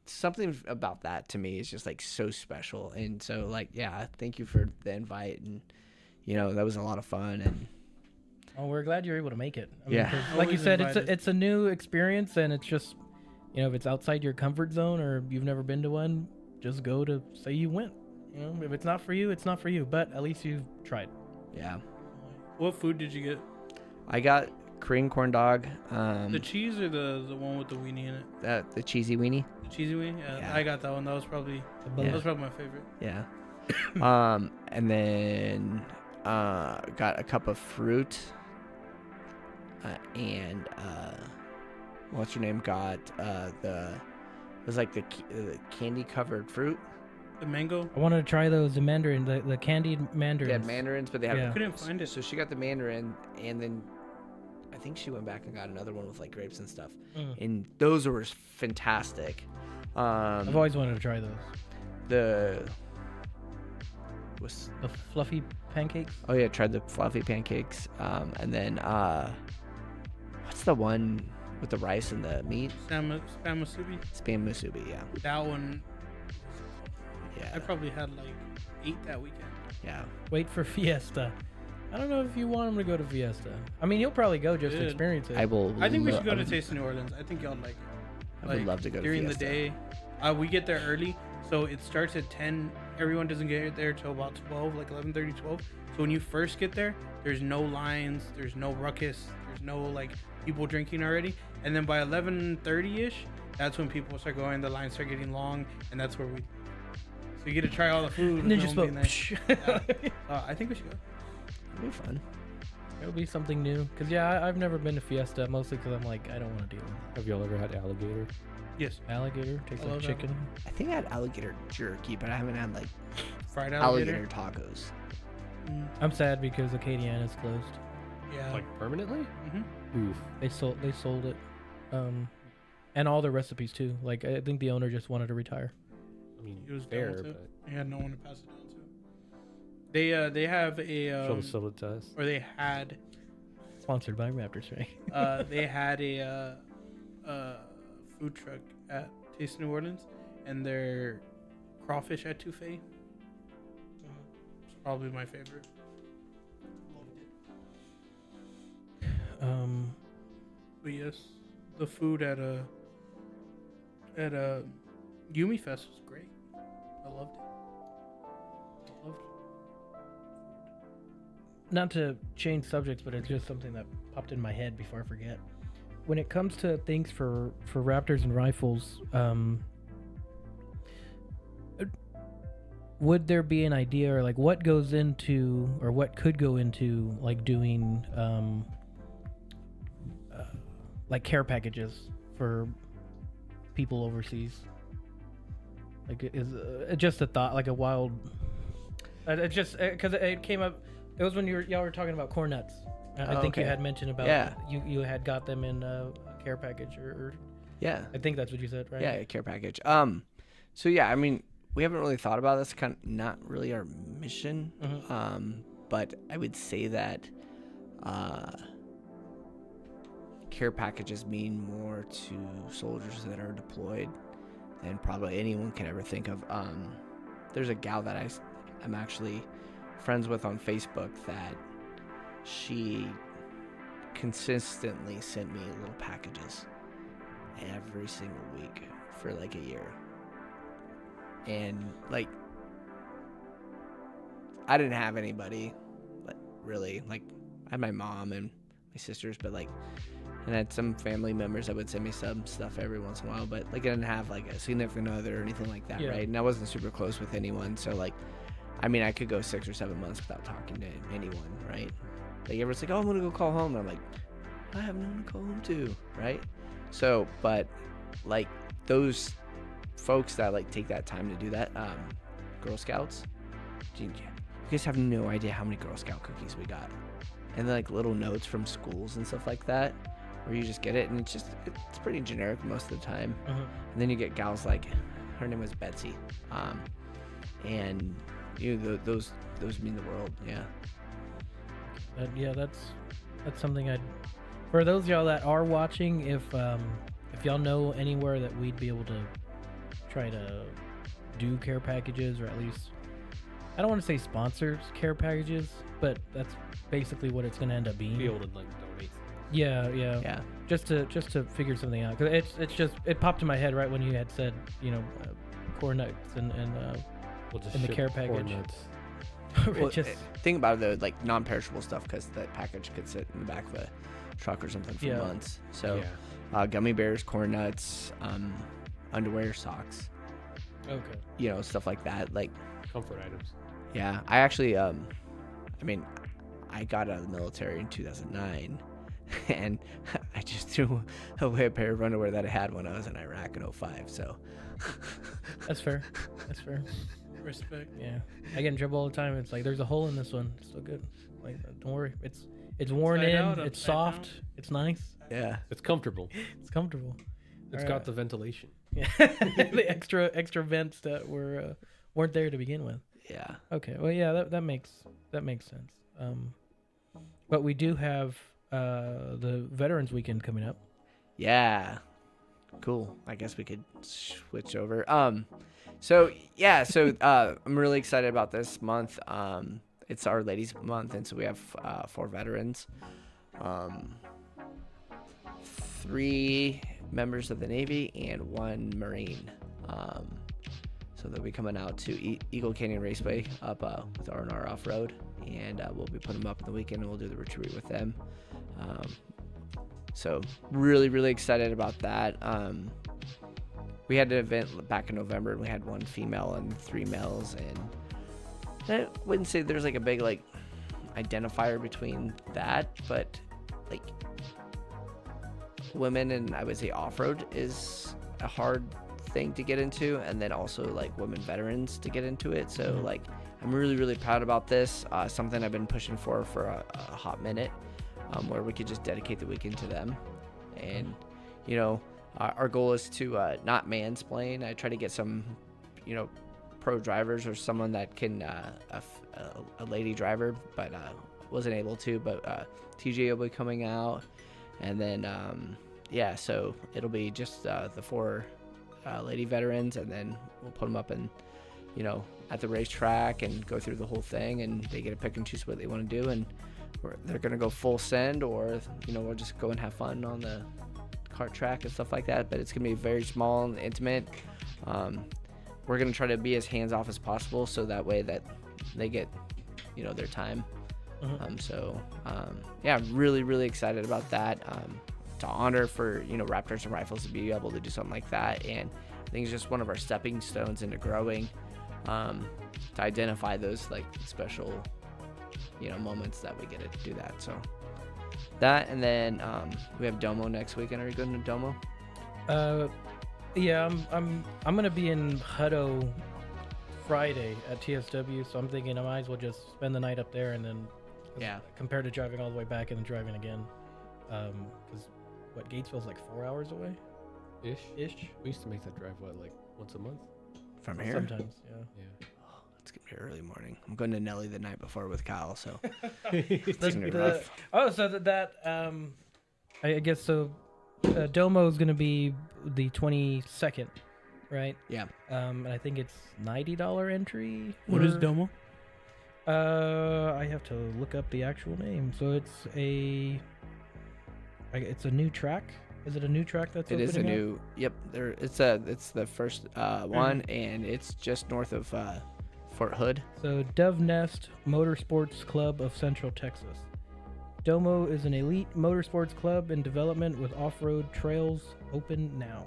something about that to me is just like so special. And so like, yeah, thank you for the invite, and that was a lot of fun. And Oh, we're glad you're able to make it. I mean, Yeah. 'cause like you Always said, invited. it's a new experience, and it's just, if it's outside your comfort zone or you've never been to one, just go to say you went. If it's not for you, it's not for you. But at least you've tried. yeah, What food did you get? I got Korean corn dog, The cheese or the one with the weenie in it? the cheesy weenie. The cheesy weenie? Yeah. I got that one. That was probably my favorite. Yeah. And then got a cup of fruit. And what's your name? Got it was like the candy covered fruit. The mango. I wanted to try the mandarin, the candied mandarins. They had mandarins, but they have. Yeah. Couldn't find it. So she got the mandarin, and then I think she went back and got another one with like grapes and stuff. And those were fantastic. I've always wanted to try those. The fluffy pancakes. Oh yeah, tried the fluffy pancakes. And then what's the one with the rice and the meat? Spam musubi. Spam musubi, yeah. That one. I Yeah. probably had like 8 that weekend. Yeah. Wait for Fiesta. I don't know if you want him to go to Fiesta. I mean, you'll probably go just to Dude. experience it. I will. I think we should go I to would- Taste of New Orleans. I think y'all like it. I would love to go to during Fiesta. the day. We get there early, so it starts at 10. Everyone doesn't get there till about 12, like 11:30, 12. So when you first get there, there's no lines, there's no ruckus, there's no like people drinking already. And then by 11:30ish, that's when people start going. The lines start getting long, and that's where we. So you get to try all the food. Ninja no one being smoke. there. I think we should go. It'll be fun. It'll be something new. Cause yeah, I've never been to Fiesta, mostly because I'm like, I don't want to deal with Have y'all ever had alligator? Yes, alligator. Tastes I like love chicken. I think I had alligator jerky, but I haven't had like fried alligator alligator. tacos. I'm sad because Acadiana's closed. Yeah. Like permanently? Mhm. Oof. They sold it, and all their recipes too. Like I think the owner just wanted to retire. I mean, He was done fair, with it. but He had no one to pass it down to. They have a show the test. or they had Sponsored by Raptorstrike. they had a food truck at Taste of New Orleans, and their crawfish etouffee. It's probably my favorite. But yes, the food at Yumi Fest was great. I loved it. Not to change subjects, but it's just something that popped in my head before I forget. When it comes to things for Raptors and rifles, would there be an idea, or like what goes into, or what could go into, like doing like care packages for people overseas? Like, is just a thought, like a wild. It's just because it came up. It was when y'all were talking about corn nuts. I think you okay. had mentioned about Yeah. you had got them in a care package, or Yeah. I think that's what you said, right? Yeah, a care package. So yeah, I mean, we haven't really thought about this. Kind of not really our mission. Mhm. But I would say that care packages mean more to soldiers that are deployed than probably anyone can ever think of. There's a gal that I'm actually friends with on Facebook that she consistently sent me little packages every single week for like a year. And like, I didn't have anybody, like, really. Like, I had my mom and my sisters, but like, And I had some family members that would send me some stuff every once in a while, but like I didn't have like a significant other or anything like that, Yeah. right? And I wasn't super close with anyone, so like, I mean, I could go 6 or 7 months without talking to anyone, right? Like everyone's like, oh, I'm gonna go call home. And I'm like, I have no one to call home to, right? So, but like those folks that like take that time to do that, Girl Scouts, you guys have no idea how many Girl Scout cookies we got, and like little notes from schools and stuff like that, where you just get it, and it's pretty generic most of the time. Uh-huh. And then you get gals like, her name was Betsy, and those mean the world. Yeah, that's something I'd. For those of y'all that are watching, if y'all know anywhere that we'd be able to try to do care packages, or at least, I don't want to say sponsors care packages, but that's basically what it's gonna end up being. Be able to like donate. Yeah. Just to figure something out, because it popped in my head right when you had said, corn nuts and We'll just in the ship care corn package. nuts. Well, just think about it though, like non-perishable stuff, because that package could sit in the back of a truck or something for months. So, gummy bears, corn nuts, underwear, socks. okay. Stuff like that. Like Comfort items. Yeah, I actually, I got out of the military in 2009, and I just threw away a pair of underwear that I had when I was in Iraq in 2005. So That's fair. Respect. Yeah, I get in trouble all the time. It's like, there's a hole in this one. It's still good. Like, don't worry. It's worn Upside in. out, It's upside soft. down. It's nice. yeah, It's comfortable. It's comfortable. It's All got right. the ventilation. Yeah. The extra vents that weren't there to begin with. yeah, Okay. Well, yeah, that makes sense. But we do have the Veterans Weekend coming up. yeah. Cool. I guess we could switch over. So I'm really excited about this month. It's Our Ladies Month, and so we have 4 veterans, 3 members of the Navy, and 1 Marine. So they'll be coming out to Eagle Canyon Raceway up with R&R Off-Road, and we'll be putting them up in the weekend, and we'll do the retreat with them. So really, really excited about that. We had an event back in November, and we had 1 female and 3 males, and I wouldn't say there's like a big like identifier between that, but like women and I would say off-road is a hard thing to get into, and then also like women veterans to get into it. So like I'm really, really proud about this. Something I've been pushing for a hot minute, where we could just dedicate the weekend to them. And our goal is to not mansplain. I try to get some pro drivers or someone that can a lady driver, but wasn't able to. But TJ will be coming out, and then so it'll be just the 4 lady veterans, and then we'll put them up in at the racetrack and go through the whole thing, and they get to pick and choose what they want to do, and they're gonna go full send, or we'll just go and have fun on the kart track and stuff like that. But it's gonna be very small and intimate. We're gonna try to be as hands off as possible, so that way that they get their time. Really, really excited about that. To honor for Raptors and Rifles to be able to do something like that, and I think it's just one of our stepping stones into growing, to identify those like special moments that we get to do that. So that, and then we have Domo next weekend. Are you going to Domo? Yeah, I'm gonna be in Hutto Friday at TSW, so I'm thinking I might as well just spend the night up there, and then compared to driving all the way back and then driving again, because Gatesville's like 4 hours away Ish. We used to make that drive like once a month. From here? Sometimes, yeah. Oh, it's gonna be early morning. I'm going to Nelly the night before with Kyle, so it's gonna be rough. I guess so. Domo is gonna be the 22nd, right? Yeah. And I think it's $90 entry. What is Domo? I have to look up the actual name. So it's a new track. Is it a new track that's It is a opening up? new. Yep. It's the first one, and it's just north of Fort Hood. So Dove Nest Motorsports Club of Central Texas. Domo is an elite motorsports club in development with off-road trails open now.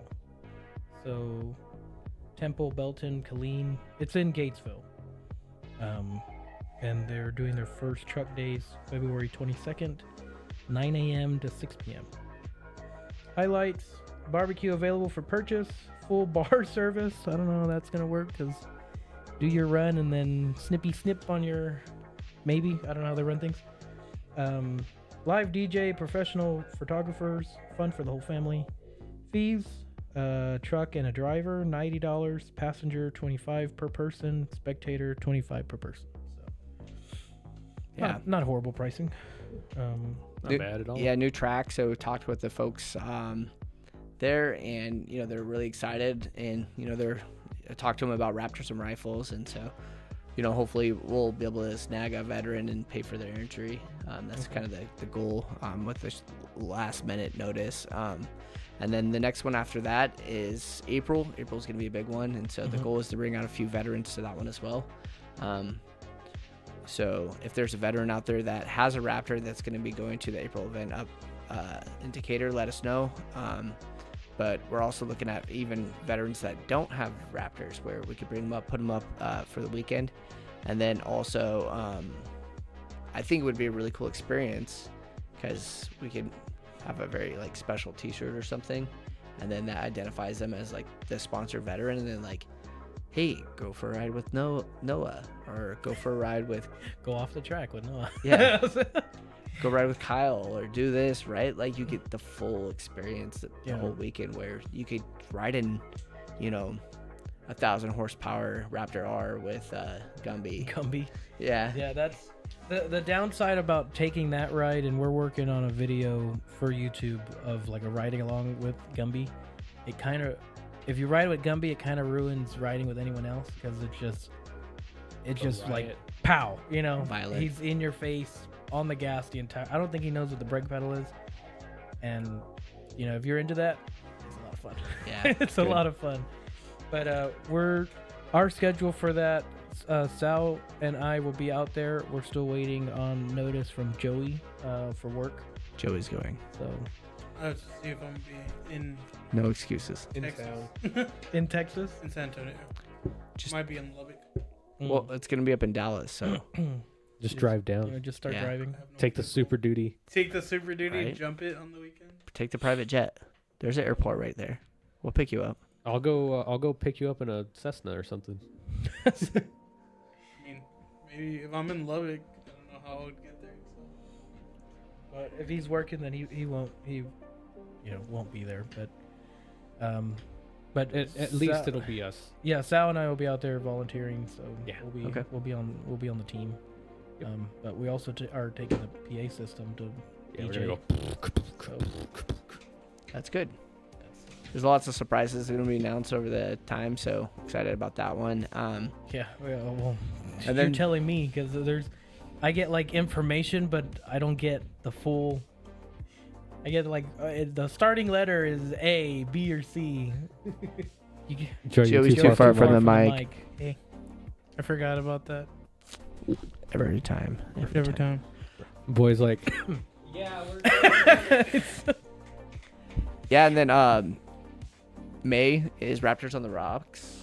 So, Temple, Belton, Killeen. It's in Gatesville. And they're doing their first truck days February 22nd, 9 a.m. to 6 p.m. Highlights: barbecue available for purchase, full bar service. I don't know how that's going to work because do your run and then snippy snip on your... Maybe. I don't know how they run things. Live DJ, professional photographers, fun for the whole family. Fees: truck and a driver, $90. Passenger, $25 per person. Spectator, $25 per person. So, Yeah, not horrible pricing. Not bad at all. Yeah, new track. So we talked with the folks there, and they're really excited, and I talked to them about Raptors and rifles, and so hopefully we'll be able to snag a veteran and pay for their entry. That's kind of the goal with this last minute notice. And then the next one after that is April. April's going to be a big one, and so the goal is to bring out a few veterans to that one as well. So if there's a veteran out there that has a Raptor that's going to be going to the April event up in Decatur, let us know. But we're also looking at even veterans that don't have Raptors, where we could bring them up, put them up for the weekend. And then also, I think it would be a really cool experience because we could have a very special t-shirt or something, and then that identifies them as the sponsor veteran, and then hey, go for a ride with Noah, or go for a ride with... Go off the track with Noah. Yeah. Go ride with Kyle, or do this, right? You get the full experience the whole weekend, where you could ride in, 1,000 horsepower Raptor R with Gumby. Yeah. Yeah, that's the downside about taking that ride, and we're working on a video for YouTube of a riding along with Gumby. It kind of... If you ride with Gumby, it kind of ruins riding with anyone else, because it's just pow, Violent. He's in your face on the gas the entire... I don't think he knows what the brake pedal is, and if you're into that, it's a lot of fun. Yeah, it's a lot of fun. But our schedule for that, Sal and I will be out there. We're still waiting on notice from Joey for work. Joey's going. So I have to see if I'm in No excuses. Texas. in Texas, In San Antonio. Just- Might be in Lubbock. Well, it's going to be up in Dallas, so Just drive down. just start Yeah. driving. I have no Take the idea. Super Duty. Take the Super Duty Right. and jump it on the weekend. take the private jet. There's an airport right there. We'll pick you up. I'll go pick you up in a Cessna or something. I mean, maybe if I'm in Lubbock, I don't know how I would get there. So. But if he's working, then he won't won't be there. But At least it'll be us. Yeah, Sal and I will be out there volunteering, so Yeah. we'll be on the team. Yep. But we also are taking the PA system to Yeah, we're DJ. gonna So That's good. There's lots of surprises going to be announced over the time, so excited about that one. yeah, well, And you're then- telling me, because I get information, but I don't get the full. I get the starting letter is A, B, or C. Joey's too far from the mic. Hey, I forgot about that. Every time. Every time. Boys like, yeah, we're. Yeah, and then May is Raptors on the Rocks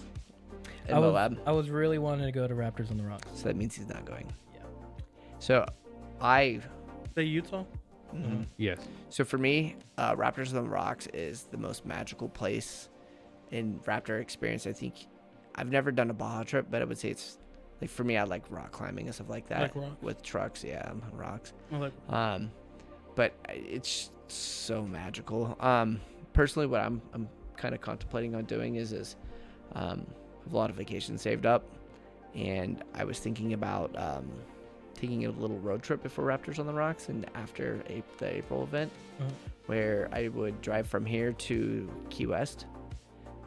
in Moab. I was really wanting to go to Raptors on the Rocks. So that means he's not going. Yeah. So The Utah? yes. So for me, Raptors on the Rocks is the most magical place in Raptor experience. I think I've never done a Baja trip, but I would say it's for me, I like rock climbing and stuff like that. Like rock? With trucks. Yeah, I'm on rocks. I like But it's so magical. Personally, what I'm kind of contemplating on doing is I have a lot of vacations saved up, and I was thinking about taking a little road trip before Raptors on the Rocks and after the April event, where I would drive from here to Key West,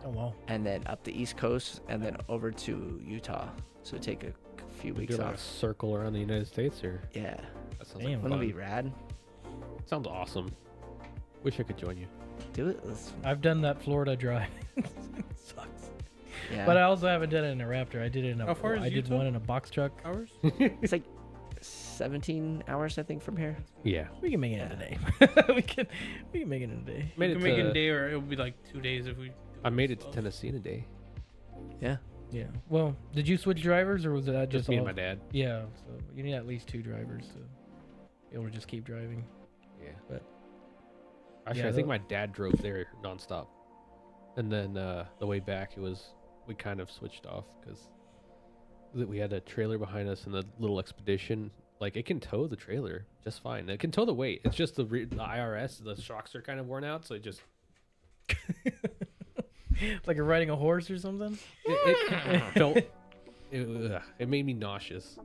Oh wow. and then up the East Coast, and then over to Utah. So take a few weeks Do like a off. circle around the United States, or Yeah, that sounds Damn. like wouldn't it be fun. rad? Sounds awesome. Wish I could join you. Do it. Let's, I've done that Florida drive. It sucks. yeah. But I also haven't done it in a Raptor. I did it in a. How far is I did Utah? one in a box truck. hours? It's like 17 hours, I think, from here. Yeah. We can make it in a day. we can make it in a day. We can make it in a day, or it would be like 2 days if we. I made it to Tennessee in a day. Yeah. Yeah. Well, did you switch drivers, or was it Just me and my dad. Yeah. So you need at least 2 drivers to be able to just keep driving. Yeah. But actually, yeah, I think my dad drove there nonstop, and then the way back we kind of switched off because we had a trailer behind us and the little expedition. Like, it can tow the trailer just fine. It can tow the weight. It's just the IRS. The shocks are kind of worn out, so it just. It's like you're riding a horse or something. It felt. It made me nauseous.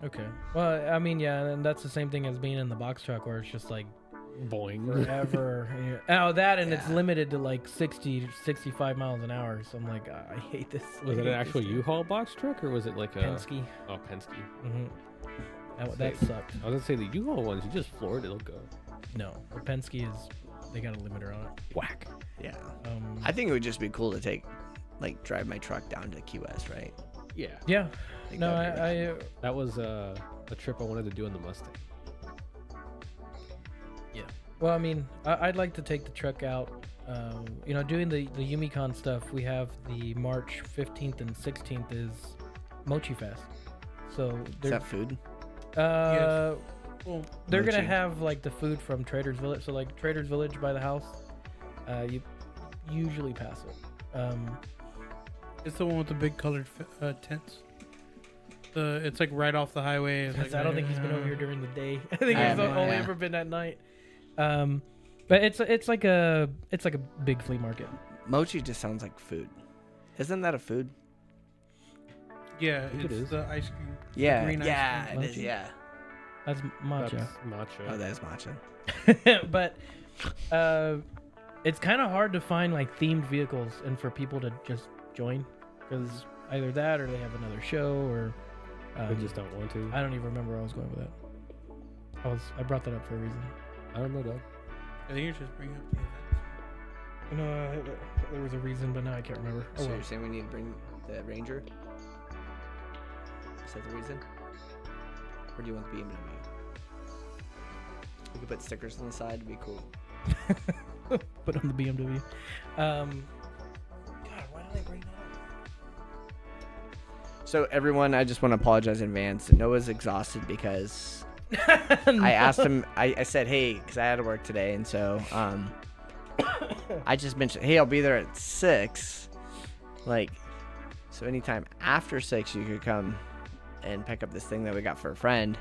Okay. Well, I mean, yeah, and that's the same thing as being in the box truck, where it's just like Boing. forever. Oh, that, and it's Yeah. limited to like 60, 65 miles an hour. So I'm like, I hate this. Was I it hate an actual this. U-Haul box truck, or was it like a Penske? Oh, Penske. Mm-hmm. That sucked. I was gonna say the U-Haul ones. You just floor it, it'll go. No, the Penske they got a limiter on it. Whack. Yeah. Um, I think it would just be cool to drive my truck down to Key West, right? Yeah. yeah. Think No, that'd be I That was a trip I wanted to do in the Mustang. well, I mean, I'd like to take the truck out. Doing the YumiCon stuff, we have the March 15th and 16th is Mochi Fest. So Is they're that food? well, they're gonna Mochi. have like the food from Trader's Village. So like Trader's Village by the house, you usually pass it. It's the one with the big colored tents. It's like right off the highway. It's like I don't think he's been over here during the day. I think I he's haven't, only yeah. ever been at night. But it's like a big flea market. Mochi just sounds like food. Isn't that a food? Yeah, think it it's is. the ice cream. Yeah. green ice Yeah, cream. it is. Mochi? Yeah. That's matcha. That's matcha. Oh, that is matcha. But it's kind of hard to find like themed vehicles and for people to just join, because either that or they have another show, or They just don't want to. I don't even remember where I was going with that. I brought that up for a reason. I don't know, dog. I think you're just bringing up the events. No, there was a reason, but now I can't remember. So Oh, well. you're saying we need to bring the Ranger? Is that the reason? Or do you want the BMW? We could put stickers on the side. It'd be cool. Put on the BMW. God, why did I bring that So everyone, I just want to apologize in advance. Noah's exhausted because up? I asked him. I said, hey, because I had to work today, and so I just mentioned, hey, I'll be there at 6. Like, so anytime after 6, you could come and pick up this thing that we got for a friend.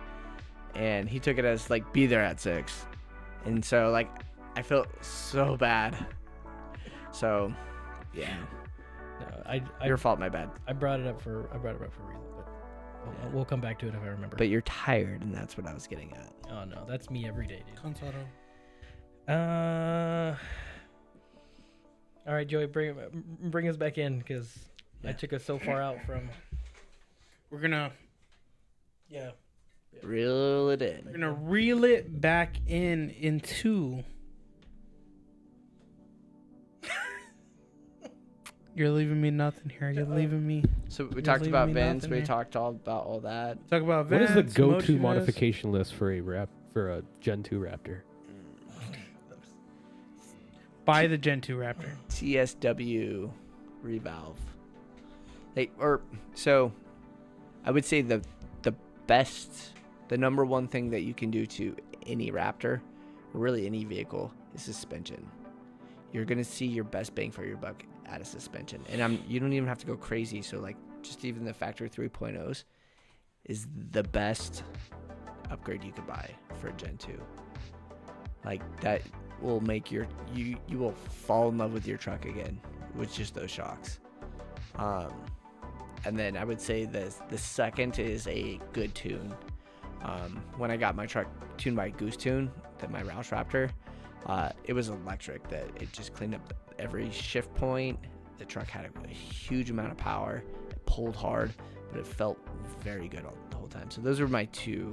And he took it as like, be there at 6, and so like, I felt so bad. So, yeah, No, your fault, my bad. I brought it up for a reason, but we'll come back to it if I remember. But you're tired, and that's what I was getting at. Oh no, that's me every day, dude. Consado. All right, Joey, bring us back in, because I Yeah. took us so far out from. We're gonna Reel it in. we're gonna reel it back into. You're leaving me nothing here. You're leaving me. So we You're talked leaving about me Vince. nothing We here. talked all about all that. Talk about What is the Vans, go-to Mochi Vans. modification list for a Gen 2 Raptor? Buy the Gen 2 Raptor. TSW revalve. So I would say the number one thing that you can do to any Raptor, or really any vehicle, is suspension. You're gonna see your best bang for your buck out of suspension, and you don't even have to go crazy. So like, just even the factory 3.0s is the best upgrade you could buy for a Gen 2. Like, that will make you will fall in love with your truck again with just those shocks. And then I would say the second is a good tune. When I got my truck tuned by Goose Tune, my Roush Raptor, it was electric. That it just cleaned up every shift point. The truck had a huge amount of power. It pulled hard, but it felt very good the whole time. So those were my 2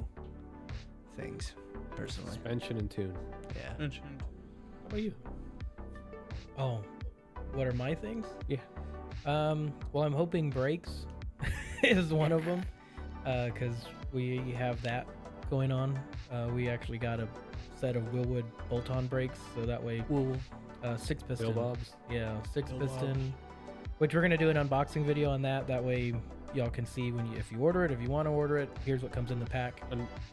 things, personally. Suspension and tune. Yeah. How about you? Oh, what are my things? Yeah. Well, I'm hoping brakes is one of them. because we have that going on. We actually got a set of Willwood bolt-on brakes, so that way, 6 piston. Bill Bob's. Yeah, 6 Bill piston. Which we're gonna do an unboxing video on that. That way, y'all can see if you order it, if you want to order it. Here's what comes in the pack.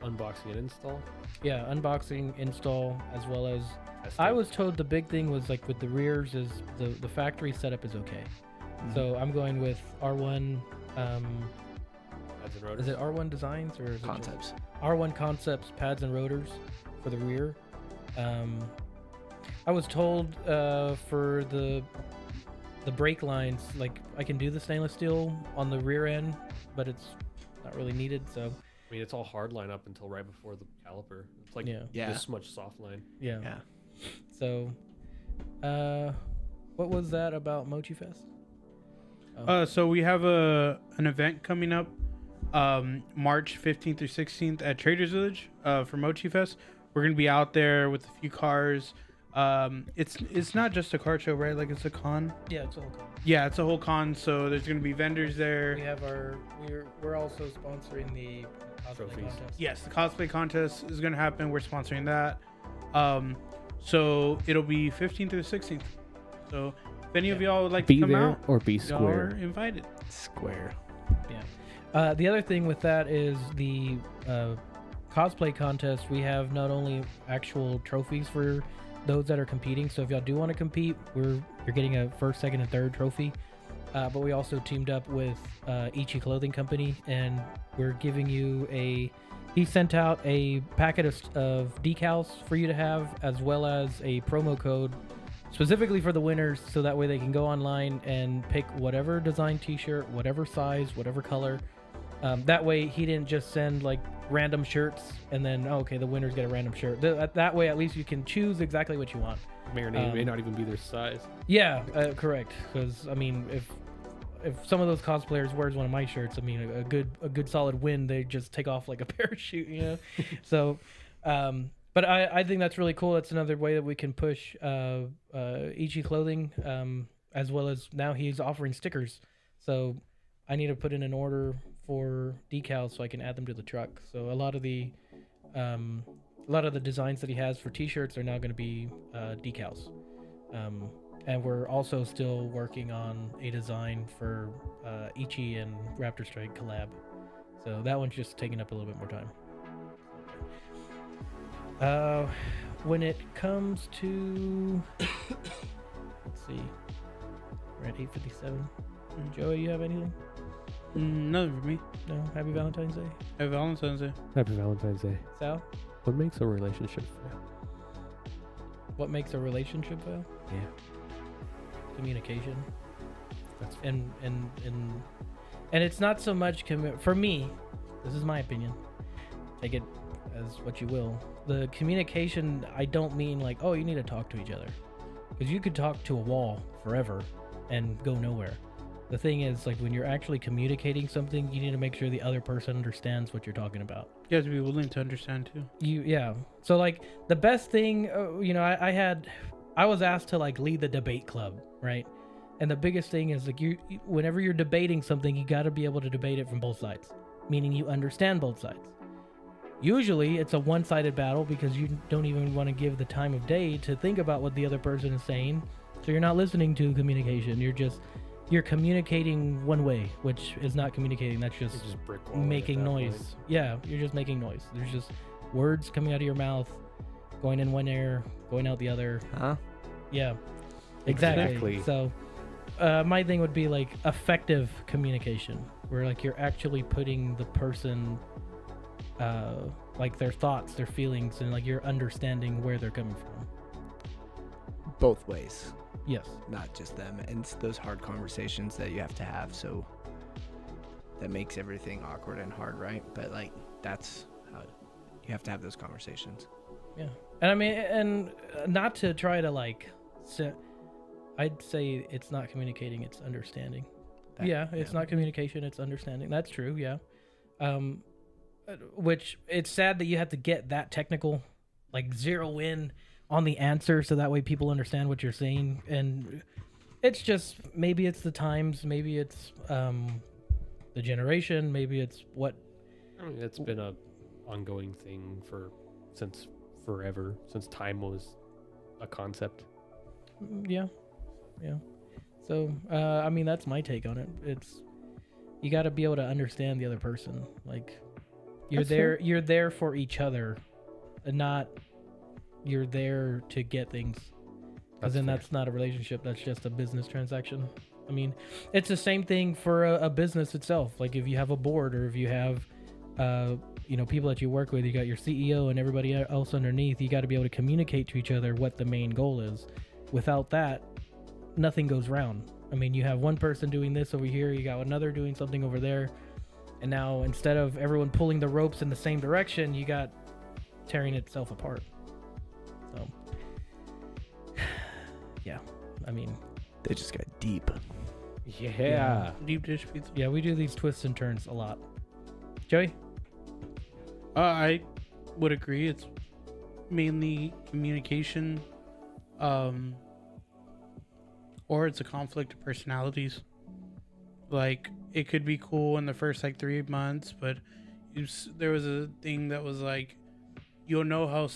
Unboxing and install. Yeah, unboxing, install, as well as. Testing. I was told the big thing was like with the rears is the factory setup is okay. So I'm going with R1. Pads and rotors. Is it R1 Designs or is Concepts. it R1 Concepts pads and rotors for the rear? I was told for the brake lines, like I can do the stainless steel on the rear end, but it's not really needed. So I mean, it's all hard line up until right before the caliper. It's like Yeah. this much soft line. yeah. Yeah. So, what was that about Mochi Fest? So we have an event coming up, March 15th through 16th at Traders Village for Mochi Fest. We're gonna be out there with a few cars. It's not just a car show, right? Like it's a con. Yeah, it's a whole con. Yeah, it's a whole con. So there's gonna be vendors there. We have we're also sponsoring the cosplay Trophies. contest. Yes, the cosplay contest is gonna happen. We're sponsoring that. So it'll be 15th through 16th. So if any of y'all would like Be to come there out, or be y'all are square. invited. Square. Yeah. The other thing with that is the cosplay contest. We have not only actual trophies for those that are competing. So if y'all do want to compete, you're getting a first, second, and third trophy. But we also teamed up with Ichi Clothing Company, and we're giving you he sent out a packet of decals for you to have, as well as a promo code specifically for the winners, so that way they can go online and pick whatever design t-shirt, whatever size, whatever color. That way he didn't just send like random shirts and then, okay, the winners get a random shirt. That way at least you can choose exactly what you want. May not even be their size. Yeah, correct. Because I mean, if some of those cosplayers wears one of my shirts, I mean, a good solid win, they just take off like a parachute, you know. So, but I think that's really cool. That's another way that we can push Ichi Clothing, as well as now he's offering stickers. So I need to put in an order for decals so I can add them to the truck. So a lot of the designs that he has for t-shirts are now going to be decals. And we're also still working on a design for Ichi and Raptorstrike collab. So that one's just taking up a little bit more time. When it comes to... let's see. We're at 8:57. Joey, you have anything? Nothing for me. No? Happy Valentine's Day? Happy Valentine's Day. Happy Valentine's Day. Sal? What makes a relationship fail? What makes a relationship fail? Yeah. Communication. That's And it's not so much for me, this is my opinion, take it as what you will. The communication, I don't mean like, oh, you need to talk to each other, because you could talk to a wall forever and go nowhere. The thing is, like, when you're actually communicating something, you need to make sure the other person understands what you're talking about. You have to be willing to understand too. So like the best thing, I was asked to like lead the debate club, right? And the biggest thing is like whenever you're debating something, you got to be able to debate it from both sides, meaning you understand both sides. Usually it's a one-sided battle because you don't even want to give the time of day to think about what the other person is saying. So you're not listening to communication. You're communicating one way, which is not communicating. That's just brick wall making at that noise. point. Yeah, you're just making noise. There's just words coming out of your mouth, going in one ear, going out the other. Huh? Yeah, exactly. Exactly. So my thing would be like effective communication, where like you're actually putting the person, like their thoughts, their feelings, and like you're understanding where they're coming from. Both ways, Yes. not just them. And it's those hard conversations that you have to have. So that makes everything awkward and hard, right? But like that's how you have to have those conversations. Yeah. And I mean, and not to try to like, I'd say it's not communicating, it's understanding. It's not communication, it's understanding. That's true. Yeah. Which it's sad that you have to get that technical, like zero in on the answer, so that way people understand what you're saying. And it's just, maybe it's the times, maybe it's the generation, maybe it's what I mean, it's been a ongoing thing since forever, since time was a concept. Yeah. So, I mean, that's my take on it. You got to be able to understand the other person. Like, you're there for each other, and not you're there to get things. Because then that's not a relationship. That's just a business transaction. I mean, it's the same thing for a business itself. Like, if you have a board, or if you have, people that you work with, you got your CEO and everybody else underneath. You got to be able to communicate to each other what the main goal is. Without that, nothing goes round. I mean, you have one person doing this over here, you got another doing something over there, and now instead of everyone pulling the ropes in the same direction, you got tearing itself apart. So, yeah, I mean, They just got deep. Yeah. Deep dish pizza. yeah, we do these twists and turns a lot. Joey? I would agree. It's mainly communication, or it's a conflict of personalities. Like, it could be cool in the first 3 months, but there was a thing that was like, you'll know how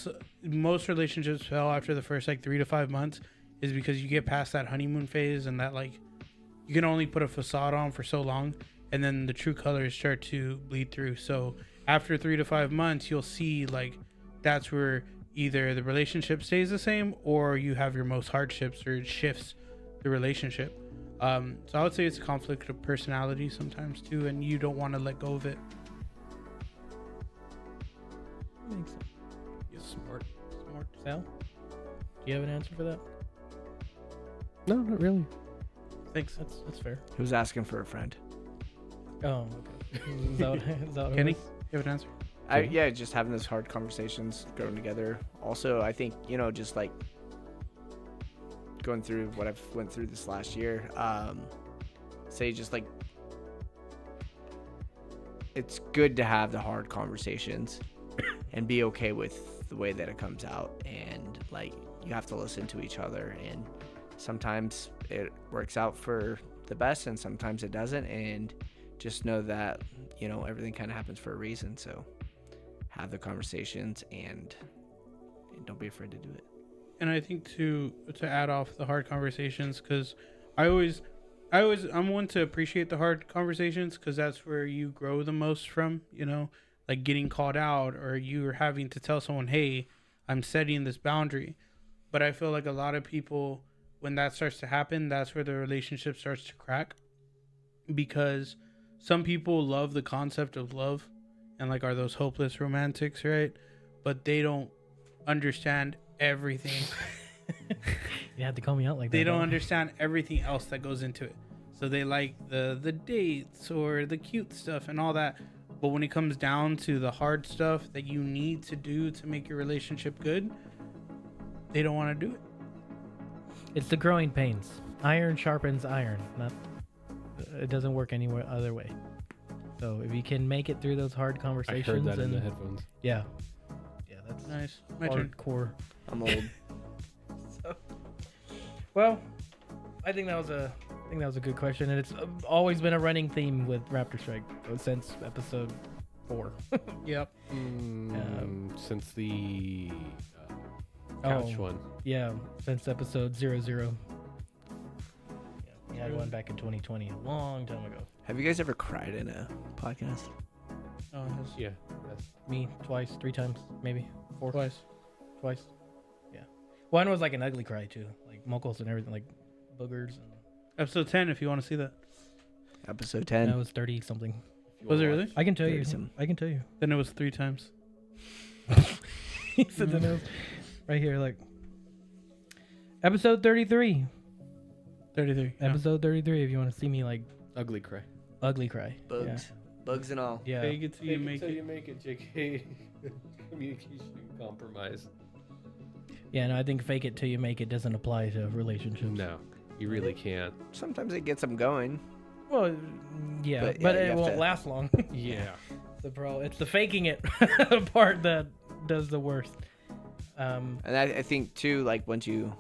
most relationships fail after the first 3 to 5 months is because you get past that honeymoon phase, and that you can only put a facade on for so long, and then the true colors start to bleed through. So after 3 to 5 months, you'll see that's where either the relationship stays the same, or you have your most hardships, or it shifts the relationship. So I would say it's a conflict of personality sometimes too, and you don't want to let go of it. Makes sense. Smart. Sal? Do you have an answer for that? No, not really. Thanks. That's fair. Who's asking for a friend? Oh, okay. Is that what Kenny, it was? you have an answer? Yeah, just having those hard conversations, growing together. Also, I think, just going through what I've went through this last year, say just it's good to have the hard conversations and be okay with the way that it comes out, and you have to listen to each other, and sometimes it works out for the best and sometimes it doesn't, and just know that everything kind of happens for a reason. So have the conversations and don't be afraid to do it. And I think to add off the hard conversations, because I'm one to appreciate the hard conversations, because that's where you grow the most from, like getting called out, or you're having to tell someone, hey, I'm setting this boundary. But I feel like a lot of people, when that starts to happen, that's where the relationship starts to crack, because some people love the concept of love and are those hopeless romantics, right? But they don't understand everything. You had to call me out like that. They don't understand everything else that goes into it. So they like the dates or the cute stuff and all that. But when it comes down to the hard stuff that you need to do to make your relationship good, they don't want to do it. It's the growing pains. Iron sharpens iron. It doesn't work any other way. So if you can make it through those hard conversations, I heard that in the headphones. Yeah, that's Nice. My turn. hardcore. I'm old. Well, I think that was a good question, and it's always been a running theme with Raptorstrike since episode 4. Yep. Since the couch one. Yeah, since episode 00. Yeah, we had one back in 2020, a long time ago. Have you guys ever cried in a podcast? Oh, Yeah. That's Me twice, 3 times, maybe 4. twice. Yeah. One was an ugly cry too, muckles and everything, boogers, and Episode 10, if you want to see that. Episode 10. that was 30 something. Was it really? I can tell you. 30-some. I can tell you. Then it was 3 times. He said the nose right here, episode 33. 33. Yeah. Episode 33. If you want to see me ugly cry. ugly cry. Bugs. Bugs and all. Yeah. Fake it till you make it. You make it, JK. Communication compromise. Yeah. No, I think fake it till you make it doesn't apply to relationships. No, you really can't. Sometimes it gets them going. Well, yeah, But, but yeah, you it have won't to- last long. Yeah. It's the faking it part that does the worst. And I think too, once you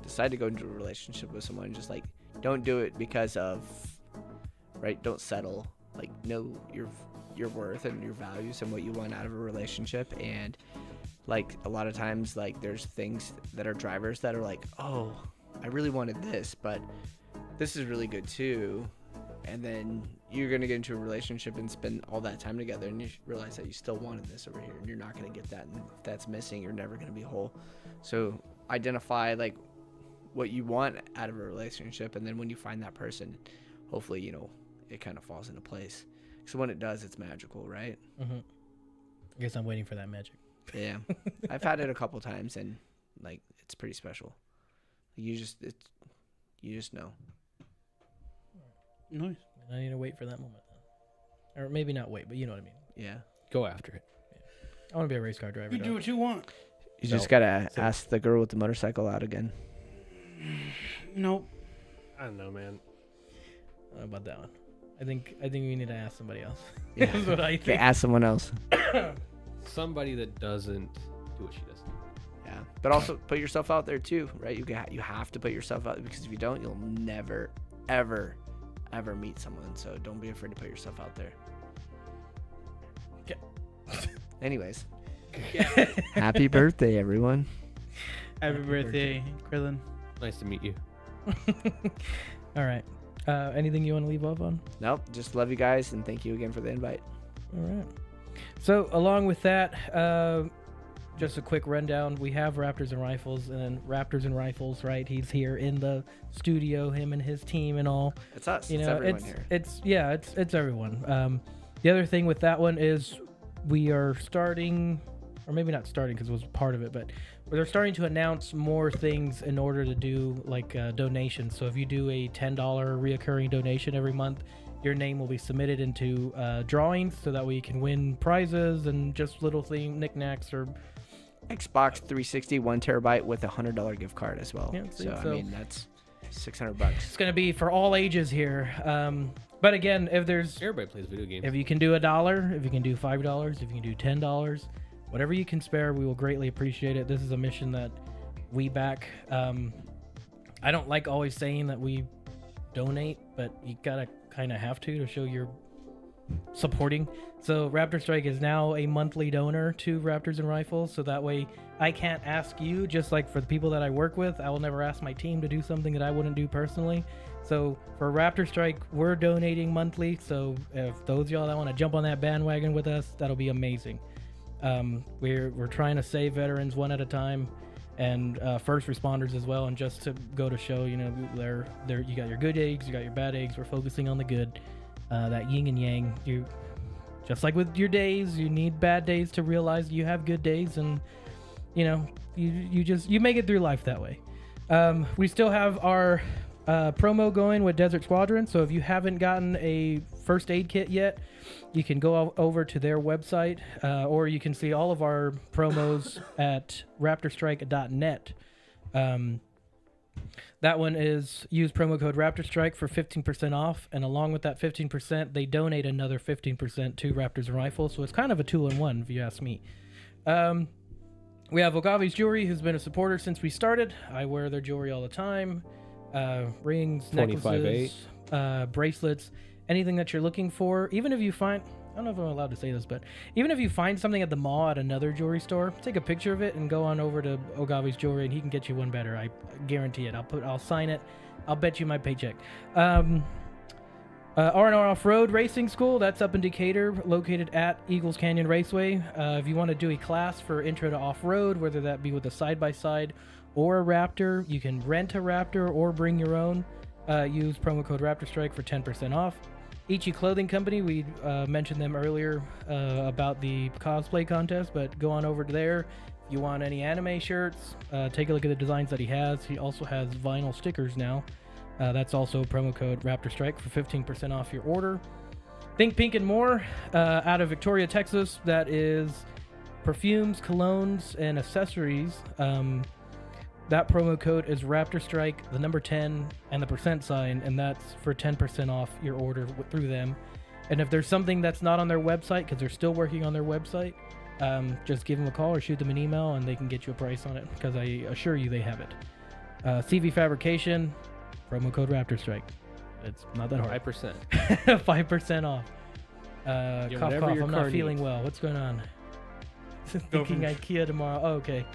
decide to go into a relationship with someone, just don't do it because of, right? Don't settle. Know your your worth and your values and what you want out of a relationship. And like a lot of times, like there's things that are drivers that are like, oh, I really wanted this, but this is really good too. And then you're going to get into a relationship and spend all that time together, and you realize that you still wanted this over here, and you're not going to get that. And if that's missing, you're never going to be whole. So identify like what you want out of a relationship, and then when you find that person, hopefully, you know, it kind of falls into place. So when it does, it's magical, right? Mm-hmm. I guess I'm waiting for that magic. Yeah. I've had it a couple times, and like it's pretty special. You just know. Nice. I need to wait for that moment, or maybe not wait, but you know what I mean. Yeah. Go after it. I want to be a race car driver. You do what you want. You just gotta ask the girl with the motorcycle out again. Nope. I don't know, man. I don't know about that one. I think we need to ask somebody else. Yeah. That's what I Okay, think. ask someone else. Somebody that doesn't do what she does. Yeah, but also put yourself out there too, right? You have to put yourself out, because if you don't, you'll never, ever meet someone. So don't be afraid to put yourself out there. Okay. Anyways, happy birthday, everyone. Happy birthday, Krillin. Nice to meet you. All right. Anything you want to leave off on? Nope, just love you guys, and thank you again for the invite. All right. So along with that, just a quick rundown. We have Raptors and Rifles, and Raptors and Rifles, right? He's here in the studio, him and his team and all. It's us. You It's know, everyone here. it's everyone. The other thing with that one is we are starting, or maybe not starting because it was part of it, but they're starting to announce more things in order to do like donations. So if you do a $10 reoccurring donation every month, your name will be submitted into drawings, so that way you can win prizes and just little thing knickknacks or Xbox 360 1 terabyte with a $100 gift card as well. Yeah, so I so- mean that's $600. it's going to be for all ages here. But again, Everybody plays video games. if you can do $1, if you can do $5, if you can do $10, whatever you can spare, we will greatly appreciate it. This is a mission that we back. I don't like always saying that we donate, but you gotta kind of have to show you're supporting. So Raptorstrike is now a monthly donor to Raptors and Rifles, so that way I can't ask you, just like for the people that I work with, I will never ask my team to do something that I wouldn't do personally. So for Raptorstrike, we're donating monthly, so if those of y'all that want to jump on that bandwagon with us, that'll be amazing. We're trying to save veterans one at a time, and first responders as well. And just to go to show, you know, they're you got your good eggs, you got your bad eggs. We're focusing on the good, that yin and yang. You just like with your days, you need bad days to realize you have good days, and you know you make it through life that way. We still have our promo going with Desert Squadron, so if you haven't gotten a first aid kit yet, you can go over to their website, or you can see all of our promos at raptorstrike.net. That one is use promo code Raptorstrike for 15% off, and along with that 15%, they donate another 15% to Raptors and Rifles, so it's kind of a two-in-one if you ask me. We have Ogave's Jewelry, who's been a supporter since we started. I wear their jewelry all the time. Rings, 25.8. necklaces, bracelets, anything that you're looking for. Even if you find, I don't know if I'm allowed to say this, but even if you find something at the mall at another jewelry store, take a picture of it and go on over to Ogave's Jewelry, and he can get you one better. I guarantee it. I'll sign it. I'll bet you my paycheck. R&R Off-Road Racing School, that's up in Decatur, located at Eagles Canyon Raceway. If you want to do a class for intro to off-road, whether that be with a side-by-side or a Raptor, you can rent a Raptor or bring your own. Use promo code Raptorstrike for 10% off. Ichi Clothing Company, we mentioned them earlier about the cosplay contest, but go on over to there. If you want any anime shirts, take a look at the designs that he has. He also has vinyl stickers now. That's also promo code Raptorstrike for 15% off your order. Think Pink and More, out of Victoria, Texas. That is perfumes, colognes, and accessories. That promo code is Raptorstrike, the number 10, and the %sign, and that's for 10% off your order through them. And if there's something that's not on their website, because they're still working on their website, just give them a call or shoot them an email, and they can get you a price on it, because I assure you they have it. CV Fabrication, promo code Raptorstrike. It's not that hard. 5%. 5% off. Cough, whatever cough. your I'm car not feeling needs. well. What's going on? Go Thinking from- IKEA tomorrow. Oh, okay.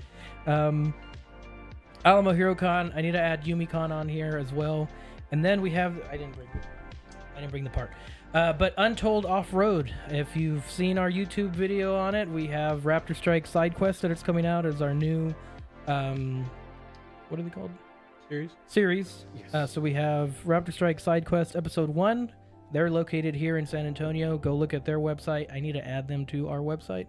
Alamo HeroCon. I need to add YumiCon on here as well. And then we have. I didn't bring the part. But Untold Off-Road. If you've seen our YouTube video on it, we have Raptorstrike Side Quest that is coming out as our new. What are they called? Series. Yes. So we have Raptorstrike Side Quest Episode 1. They're located here in San Antonio. Go look at their website. I need to add them to our website.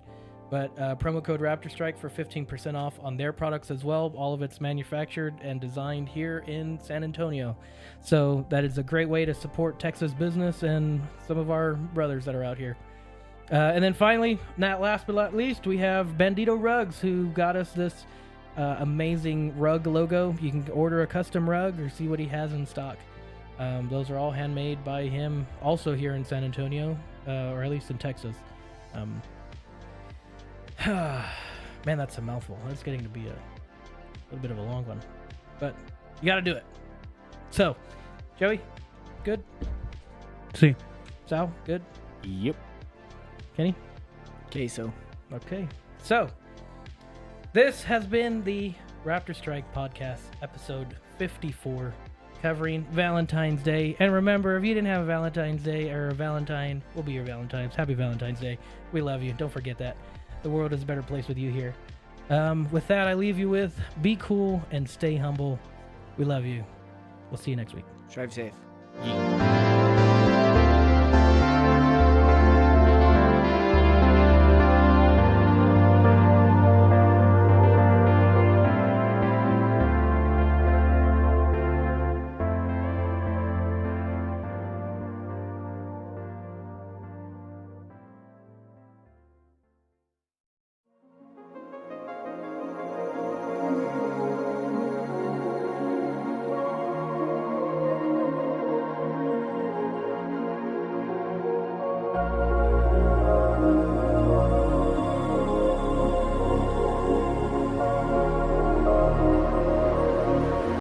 But promo code Raptorstrike for 15% off on their products as well. All of it's manufactured and designed here in San Antonio. So that is a great way to support Texas business and some of our brothers that are out here. And then finally, not last but not least, we have Bandito Rugs, who got us this amazing rug logo. You can order a custom rug or see what he has in stock. Those are all handmade by him, also here in San Antonio, or at least in Texas. Man, that's a mouthful. That's getting to be a little bit of a long one, but you got to do it. So, Joey, good? See. Sal, good? Yep. Kenny? Queso. Okay. So, this has been the Raptorstrike Podcast, episode 54, covering Valentine's Day. And remember, if you didn't have a Valentine's Day or a Valentine, we'll be your Valentine's. Happy Valentine's Day. We love you. Don't forget that. The world is a better place with you here. With that, I leave you with be cool and stay humble. We love you. We'll see you next week. Drive safe.